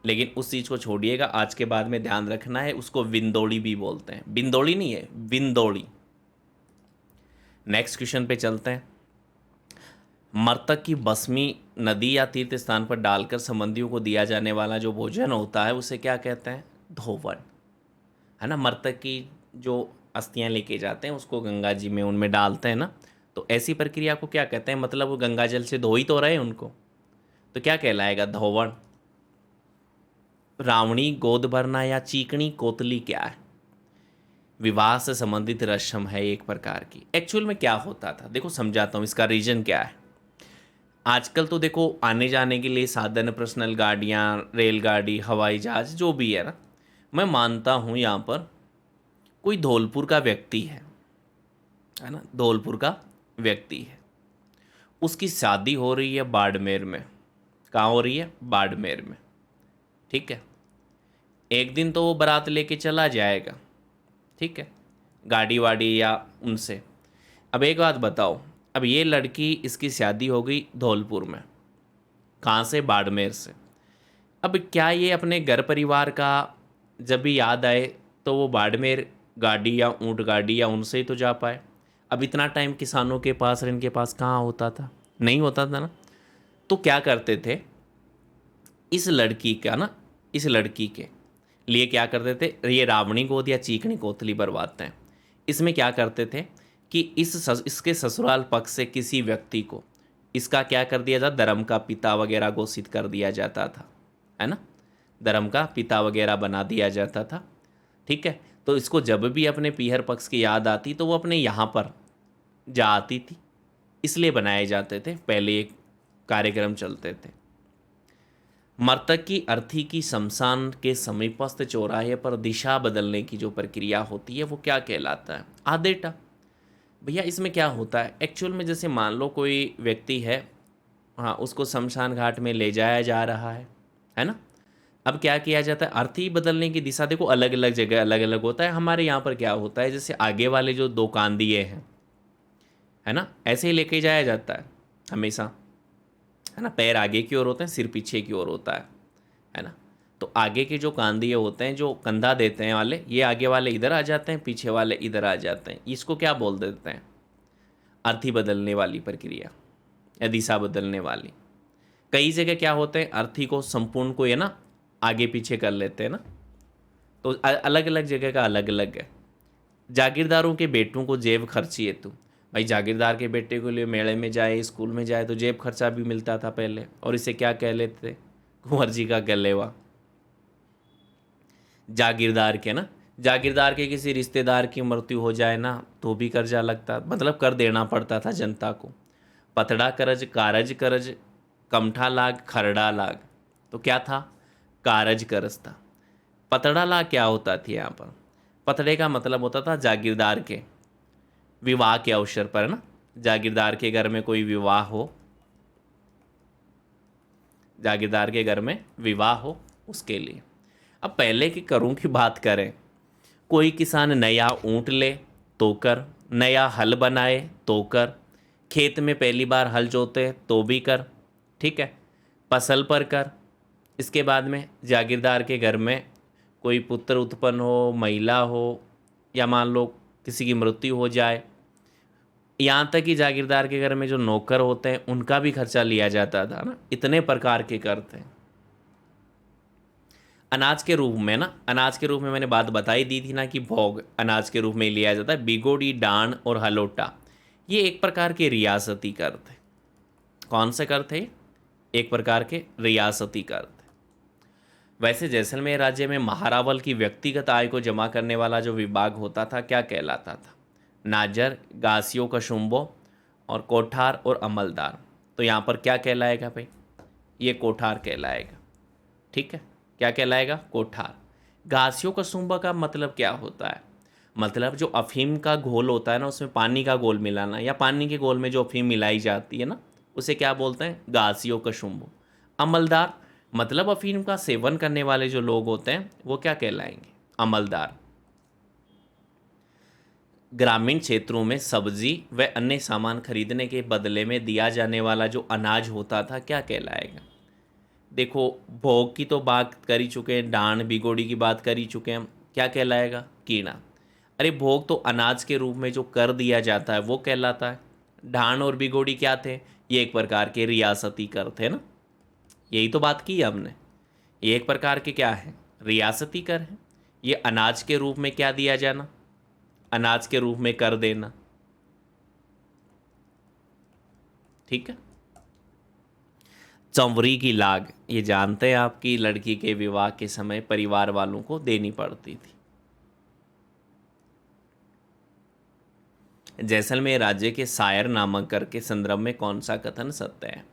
लेकिन उस चीज़ को छोड़िएगा, आज के बाद में ध्यान रखना है, उसको विंदोड़ी भी बोलते हैं। बिंदोड़ी नहीं है, विंदोड़ी। नेक्स्ट क्वेश्चन पे चलते हैं। मृतक की भस्मी नदी या तीर्थ स्थान पर डालकर संबंधियों को दिया जाने वाला जो भोजन होता है उसे क्या कहते हैं? धोवन, है ना। मृतक की जो अस्थियां लेके जाते हैं उसको गंगा जी में उनमें डालते हैं ना, तो ऐसी प्रक्रिया को क्या कहते हैं? मतलब वो गंगा जल से धो ही तो रहे उनको, तो क्या कहलाएगा? धोवन। रावणी, गोद भरना या चीकणी कोतली क्या है? विवाह से संबंधित रस्म है एक प्रकार की। एक्चुअल में क्या होता था, देखो समझाता हूँ, इसका रीजन क्या है। आजकल तो देखो आने जाने के लिए साधन, पर्सनल गाड़ियाँ, रेलगाड़ी, हवाई जहाज, जो भी है ना। मैं मानता हूँ यहाँ पर कोई धौलपुर का व्यक्ति है ना, धौलपुर का व्यक्ति है, उसकी शादी हो रही है बाड़मेर में। कहाँ हो रही है? बाड़मेर में। ठीक है, एक दिन तो वो बारात लेके चला जाएगा, ठीक है, गाड़ी वाड़ी या उनसे। अब एक बात बताओ, अब ये लड़की, इसकी शादी हो गई धौलपुर में, कहाँ से? बाड़मेर से। अब क्या ये अपने घर परिवार का जब भी याद आए तो वो बाड़मेर गाड़ी या ऊंट गाड़ी या उनसे ही तो जा पाए? अब इतना टाइम किसानों के पास और इनके पास कहाँ होता था? नहीं होता था ना। तो क्या करते थे, इस लड़की का ना, इस लड़की के लिए क्या करते थे, ये रावणी गोद या चीकनी कोतली बरवाते हैं। इसमें क्या करते थे कि इसके ससुराल पक्ष से किसी व्यक्ति को इसका क्या कर दिया जाता? धर्म का पिता वगैरह घोषित कर दिया जाता था, है ना। धर्म का पिता वगैरह बना दिया जाता था। ठीक है, तो इसको जब भी अपने पीहर पक्ष की याद आती तो वो अपने यहाँ पर जा आती थी, इसलिए बनाए जाते थे, पहले एक कार्यक्रम चलते थे। मृतक की अर्थी की शमशान के समीपस्थ चौराहे पर दिशा बदलने की जो प्रक्रिया होती है वो क्या कहलाता है? आदेटा। भैया इसमें क्या होता है एक्चुअल में, जैसे मान लो कोई व्यक्ति है, हाँ, उसको शमशान घाट में ले जाया जा रहा है ना। अब क्या किया जाता है, अर्थी बदलने की दिशा देखो अलग अलग जगह अलग अलग होता है। हमारे यहाँ पर क्या होता है, जैसे आगे वाले जो दो कांदिए हैं, है ना, ऐसे ही लेके जाया जाता है हमेशा, है ना। पैर आगे की ओर होते हैं, सिर पीछे की ओर होता है ना। तो आगे के जो कांदिए होते हैं, जो कंधा देते हैं वाले, ये आगे वाले इधर आ जाते हैं, पीछे वाले इधर आ जाते हैं। इसको क्या बोल देते हैं? अर्थी बदलने वाली प्रक्रिया या दिशा बदलने वाली। कई जगह क्या होते हैं, अर्थी को संपूर्ण को ये ना आगे पीछे कर लेते हैं ना। तो अलग अलग जगह का अलग अलग है। जागीरदारों के बेटों को जेब खर्ची है। तो भाई जागीरदार के बेटे के लिए मेले में जाए, स्कूल में जाए तो जेब खर्चा भी मिलता था पहले, और इसे क्या कह लेते थे? कुंवर जी का गलेवा। जागीरदार के ना, जागीरदार के किसी रिश्तेदार की मृत्यु हो जाए ना तो भी कर्जा लगता, मतलब कर देना पड़ता था जनता को। पतड़ा करज, कारज करज, कमठा लाग, खरड़ा लाग। तो क्या था? कारज करज था। पतड़ा लाग क्या होता थी यहाँ पर? पतड़े का मतलब होता था जागीरदार के विवाह के अवसर पर ना, जागीरदार के घर में कोई विवाह हो, जागीरदार के घर में विवाह हो उसके लिए। अब पहले के करों की बात करें, कोई किसान नया ऊंट ले तो कर, नया हल बनाए तो कर, खेत में पहली बार हल जोते तो भी कर, ठीक है, फसल पर कर। इसके बाद में जागीरदार के घर में कोई पुत्र उत्पन्न हो, महिला हो, या मान लो किसी की मृत्यु हो जाए, यहाँ तक कि जागीरदार के घर में जो नौकर होते हैं उनका भी खर्चा लिया जाता था ना। इतने प्रकार के कर थे। अनाज के रूप में ना, अनाज के रूप में मैंने बात बताई दी थी ना कि भोग अनाज के रूप में लिया जाता है। बिगोड़ी, डांड और हलोटा ये एक प्रकार के रियासती कर थे। कौन से कर थे? एक प्रकार के रियासती कर थे। वैसे जैसलमेर राज्य में महारावल की व्यक्तिगत आय को जमा करने वाला जो विभाग होता था क्या कहलाता था? नाजर, गासियो, कशुम्बो और कोठार और अमलदार। तो यहाँ पर क्या कहलाएगा भाई? ये कोठार कहलाएगा, ठीक है। क्या कहलाएगा? कोठार। घासियों कसूंबा का मतलब क्या होता है? मतलब जो अफीम का घोल होता है ना, उसमें पानी का घोल मिलाना, या पानी के घोल में जो अफीम मिलाई जाती है ना, उसे क्या बोलते हैं? घासियों कशुम्बो। अमलदार मतलब अफीम का सेवन करने वाले जो लोग होते हैं वो क्या कहलाएंगे? अमलदार। ग्रामीण क्षेत्रों में सब्जी व अन्य सामान खरीदने के बदले में दिया जाने वाला जो अनाज होता था क्या कहलाएगा? देखो, भोग की तो बात कर ही चुके हैं, डांड बिगोड़ी की बात कर ही चुके हैं हम। क्या कहलाएगा? कीड़ा। अरे भोग तो अनाज के रूप में जो कर दिया जाता है वो कहलाता है। डांड और बिगोड़ी क्या थे? ये एक प्रकार के रियासती कर थे ना। यही तो बात की है हमने। ये एक प्रकार के क्या है? रियासती कर है। ये अनाज के रूप में क्या दिया जाना? अनाज के रूप में कर देना, ठीक है। चंवरी की लाग, ये जानते हैं आपकी लड़की के विवाह के समय परिवार वालों को देनी पड़ती थी। जैसलमेर राज्य के शायर नामक कर के संदर्भ में कौन सा कथन सत्य है?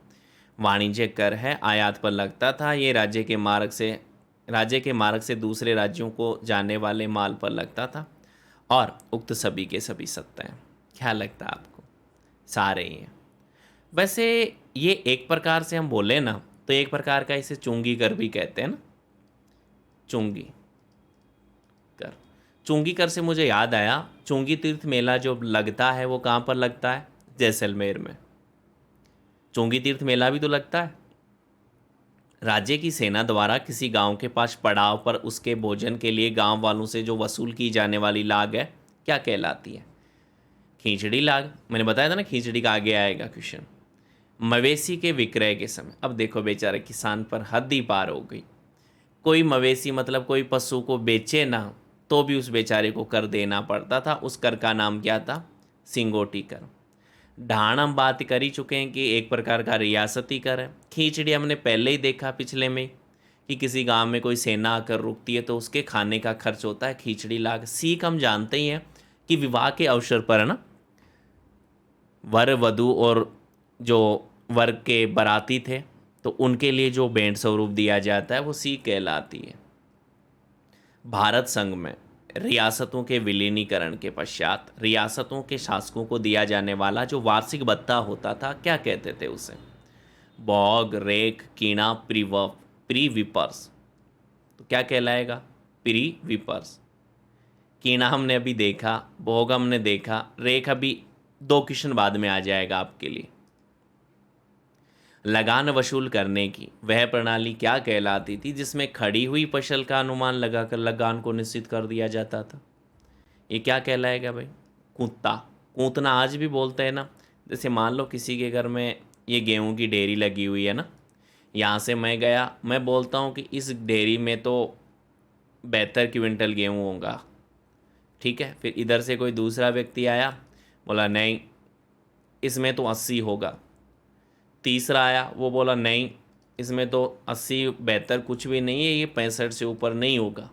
वाणिज्य कर है, आयात पर लगता था। ये राज्य के मार्ग से दूसरे राज्यों को जाने वाले माल पर लगता था, और उक्त सभी के सभी सत्य हैं। क्या लगता है आपको? सारे ही हैं। वैसे ये एक प्रकार से हम बोले ना तो एक प्रकार का इसे चुंगी कर भी कहते हैं ना। चुंगी कर, चुंगी कर से मुझे याद आया, चुंगी तीर्थ मेला जो लगता है वो कहाँ पर लगता है? जैसलमेर में। चुंगी तीर्थ मेला भी तो लगता है। राज्य की सेना द्वारा किसी गांव के पास पड़ाव पर उसके भोजन के लिए गांव वालों से जो वसूल की जाने वाली लाग है क्या कहलाती है? खींचड़ी लाग। मैंने बताया था ना, खींचड़ी का आगे आएगा क्वेश्चन। मवेशी के विक्रय के समय, अब देखो बेचारे किसान पर हद ही पार हो गई। कोई मवेशी मतलब कोई पशु को बेचे ना तो भी उस बेचारे को कर देना पड़ता था। उस कर का नाम क्या था? सिंगोटी कर। ढाण हम बात कर ही चुके हैं कि एक प्रकार का रियासती कर है। खींचड़ी हमने पहले ही देखा पिछले में कि किसी गांव में कोई सेना आकर रुकती है तो उसके खाने का खर्च होता है खींचड़ी लाग। सीख हम जानते ही हैं कि विवाह के अवसर पर है ना, वर वधू और जो वर्ग के बाराती थे तो उनके लिए जो भेंट स्वरूप दिया जाता है वो सीख कहलाती है। भारत संघ में रियासतों के विलीनीकरण के पश्चात रियासतों के शासकों को दिया जाने वाला जो वार्षिक भत्ता होता था, क्या कहते थे उसे? बॉग, रेक, कीणा, प्रीविपर्स। तो क्या कहलाएगा? प्रीविपर्स। कीणा हमने अभी देखा, भोग हमने देखा, रेक अभी 2 क्वेश्चन बाद में आ जाएगा आपके लिए। लगान वसूल करने की वह प्रणाली क्या कहलाती थी जिसमें खड़ी हुई फसल का अनुमान लगाकर लगान को निश्चित कर दिया जाता था? ये क्या कहलाएगा भाई? कूदता। कूदना आज भी बोलते हैं ना। जैसे मान लो किसी के घर में ये गेहूं की डेयरी लगी हुई है ना, यहाँ से मैं गया, मैं बोलता हूँ कि इस डेयरी में तो 72 क्विंटल गेहूँ होगा, ठीक है। फिर इधर से कोई दूसरा व्यक्ति आया, बोला नहीं इसमें तो 80 होगा। तीसरा आया, वो बोला नहीं इसमें तो 80 72 कुछ भी नहीं है, ये 65 से ऊपर नहीं होगा,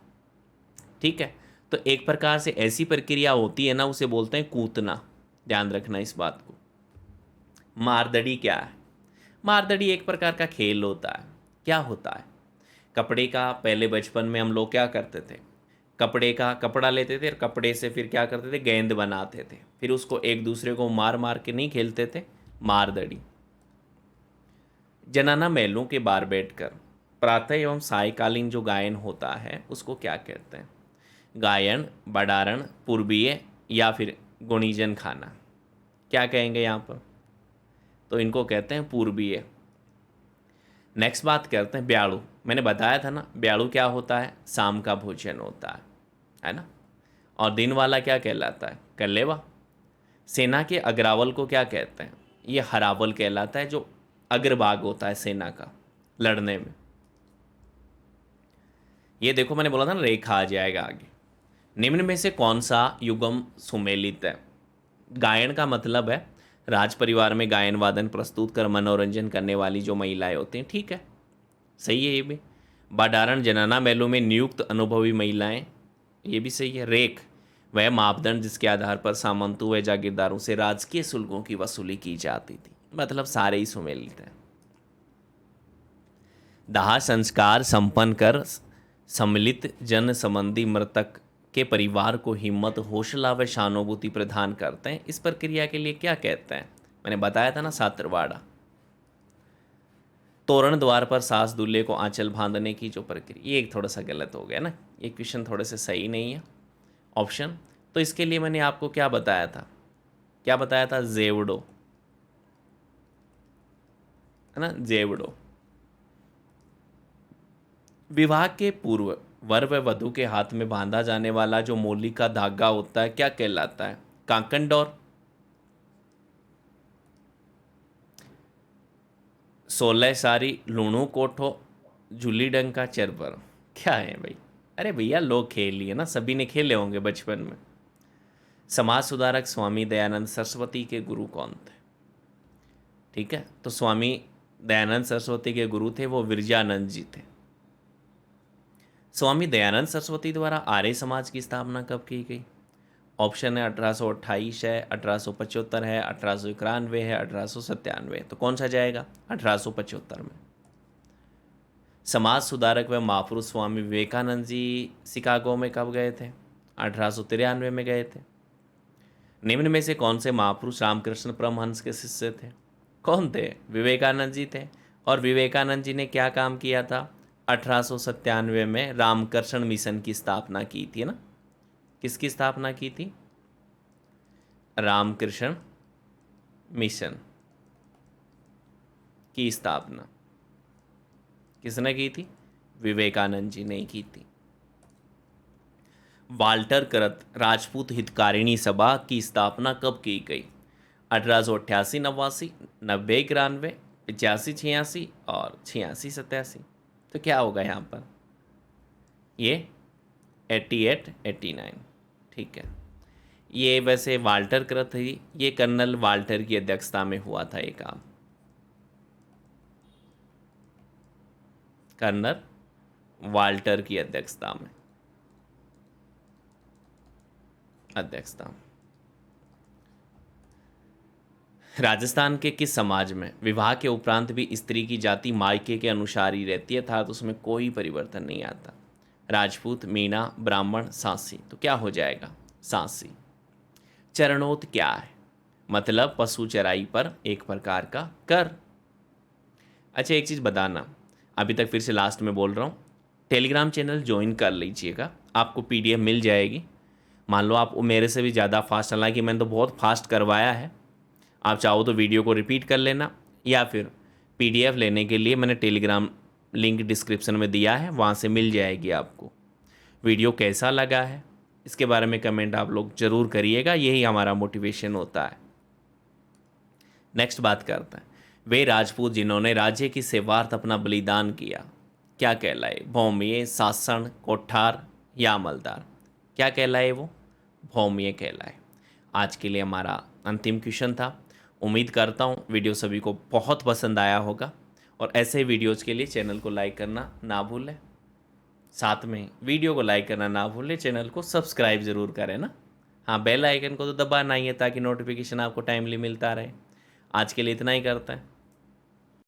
ठीक है। तो एक प्रकार से ऐसी प्रक्रिया होती है ना, उसे बोलते हैं कूदना। ध्यान रखना इस बात को। मारदड़ी क्या है? मारदड़ी एक प्रकार का खेल होता है। क्या होता है? कपड़े का, पहले बचपन में हम लोग क्या करते थे, कपड़े का कपड़ा लेते थे और कपड़े से फिर क्या करते थे, गेंद बनाते थे, फिर उसको एक दूसरे को मार मार के नहीं खेलते थे, मारदड़ी। जनाना महलों के बाहर बैठकर प्रातः एवं सायकालीन जो गायन होता है उसको क्या कहते हैं? गायन, बडारण, पूर्वीय या फिर गुणीजन खाना। क्या कहेंगे यहाँ पर? तो इनको कहते हैं पूर्वीय। नेक्स्ट बात करते हैं ब्याड़ू। मैंने बताया था ना, ब्याड़ू क्या होता है? शाम का भोजन होता है ना। और दिन वाला क्या कहलाता है? कल्लेवा। सेना के अग्रावल को क्या कहते हैं? ये हरावल कहलाता है, जो अग्रभाग होता है सेना का लड़ने में। ये देखो मैंने बोला था ना, रेखा आ जाएगा आगे। निम्न में से कौन सा युगम सुमेलित है? गायन का मतलब है राज परिवार में गायन वादन प्रस्तुत कर मनोरंजन करने वाली जो महिलाएं होती हैं, ठीक है, सही है ये भी। बाडारण, जनाना महलों में नियुक्त अनुभवी महिलाएं, ये भी सही है। रेख, वह मापदंड जिसके आधार पर सामंतों व जागीरदारों से राजकीय शुल्कों की वसूली की जाती थी। मतलब सारे ही सुमेलित हैं। दाह संस्कार संपन्न कर सम्मिलित जन संबंधी मृतक के परिवार को हिम्मत, हौसला व सहानुभूति प्रदान करते हैं। इस प्रक्रिया के लिए क्या कहते हैं? मैंने बताया था ना, सात्रवाड़ा। तोरण द्वार पर सास दूल्हे को आंचल बांधने की जो प्रक्रिया, ये एक थोड़ा सा गलत हो गया ना, ये क्वेश्चन थोड़े से सही नहीं है ऑप्शन। तो इसके लिए मैंने आपको क्या बताया था? क्या बताया था? जेवड़ो, है ना, जेवड़ो। विवाह के पूर्व वर व वधू के हाथ में बांधा जाने वाला जो मोली का धागा होता है, क्या कहलाता है? कांकन डोर। 16 सारी, लूणू कोठो, झूली डंका, चरबर। क्या है भाई? अरे भैया लोग खेल लिए ना, सभी ने खेले होंगे बचपन में। समाज सुधारक स्वामी दयानंद सरस्वती के गुरु कौन थे? ठीक है, तो स्वामी दयानंद सरस्वती के गुरु थे वो विरजानंद जी थे। स्वामी दयानंद सरस्वती द्वारा आर्य समाज की स्थापना कब की गई? ऑप्शन है 1828 है, 1875 है, 1891 है, 1897। तो कौन सा जाएगा? 1875 में। समाज सुधारक व महापुरुष स्वामी विवेकानंद जी शिकागो में कब गए थे? 1893 में गए थे। निम्न में से कौन से महापुरुष रामकृष्ण परमहंस के शिष्य थे? कौन थे? विवेकानंद जी थे। और विवेकानंद जी ने क्या काम किया था? 1897 में रामकृष्ण मिशन की स्थापना की थी ना। किसकी स्थापना की थी? रामकृष्ण मिशन की स्थापना किसने की थी? विवेकानंद जी ने की थी। वाल्टर करत राजपूत हितकारिणी सभा की स्थापना कब की गई? 1888, 89, 90, 91, 85, 86 और 86, 87। तो क्या होगा यहाँ पर? ये 88, 89, ठीक है। ये वैसे वाल्टर करत थी, ये कर्नल वाल्टर की अध्यक्षता में हुआ था ये काम। कर्नल वाल्टर की अध्यक्षता में राजस्थान के किस समाज में विवाह के उपरांत भी स्त्री की जाति मायके के अनुसार ही रहती है, था तो उसमें कोई परिवर्तन नहीं आता? राजपूत, मीणा, ब्राह्मण, सांसी। तो क्या हो जाएगा? सांसी। चरणोत क्या है? मतलब पशु चराई पर एक प्रकार का कर। अच्छा, एक चीज़ बताना, अभी तक फिर से लास्ट में बोल रहा हूँ, टेलीग्राम चैनल ज्वाइन कर लीजिएगा, आपको पीडीएफ मिल जाएगी। मान लो आप मेरे से भी ज़्यादा फास्ट, हालांकि मैंने तो बहुत फास्ट करवाया है, आप चाहो तो वीडियो को रिपीट कर लेना, या फिर पीडीएफ लेने के लिए मैंने टेलीग्राम लिंक डिस्क्रिप्शन में दिया है, वहाँ से मिल जाएगी आपको। वीडियो कैसा लगा है इसके बारे में कमेंट आप लोग ज़रूर करिएगा, यही हमारा मोटिवेशन होता है। नेक्स्ट बात करते हैं, वे राजपूत जिन्होंने राज्य की सेवार्थ अपना बलिदान किया क्या कहलाए? भौमिये, सासण, कोठार या अमलदार? क्या कहलाए वो? भौमिये कहलाए। आज के लिए हमारा अंतिम क्वेश्चन था। उम्मीद करता हूँ वीडियो सभी को बहुत पसंद आया होगा, और ऐसे वीडियोज़ के लिए चैनल को लाइक करना ना भूलें, साथ में वीडियो को लाइक करना ना भूलें, चैनल को सब्सक्राइब ज़रूर करें ना। हाँ, बेल आइकन को तो दबाना ही है ताकि नोटिफिकेशन आपको टाइमली मिलता रहे। आज के लिए इतना ही करते हैं।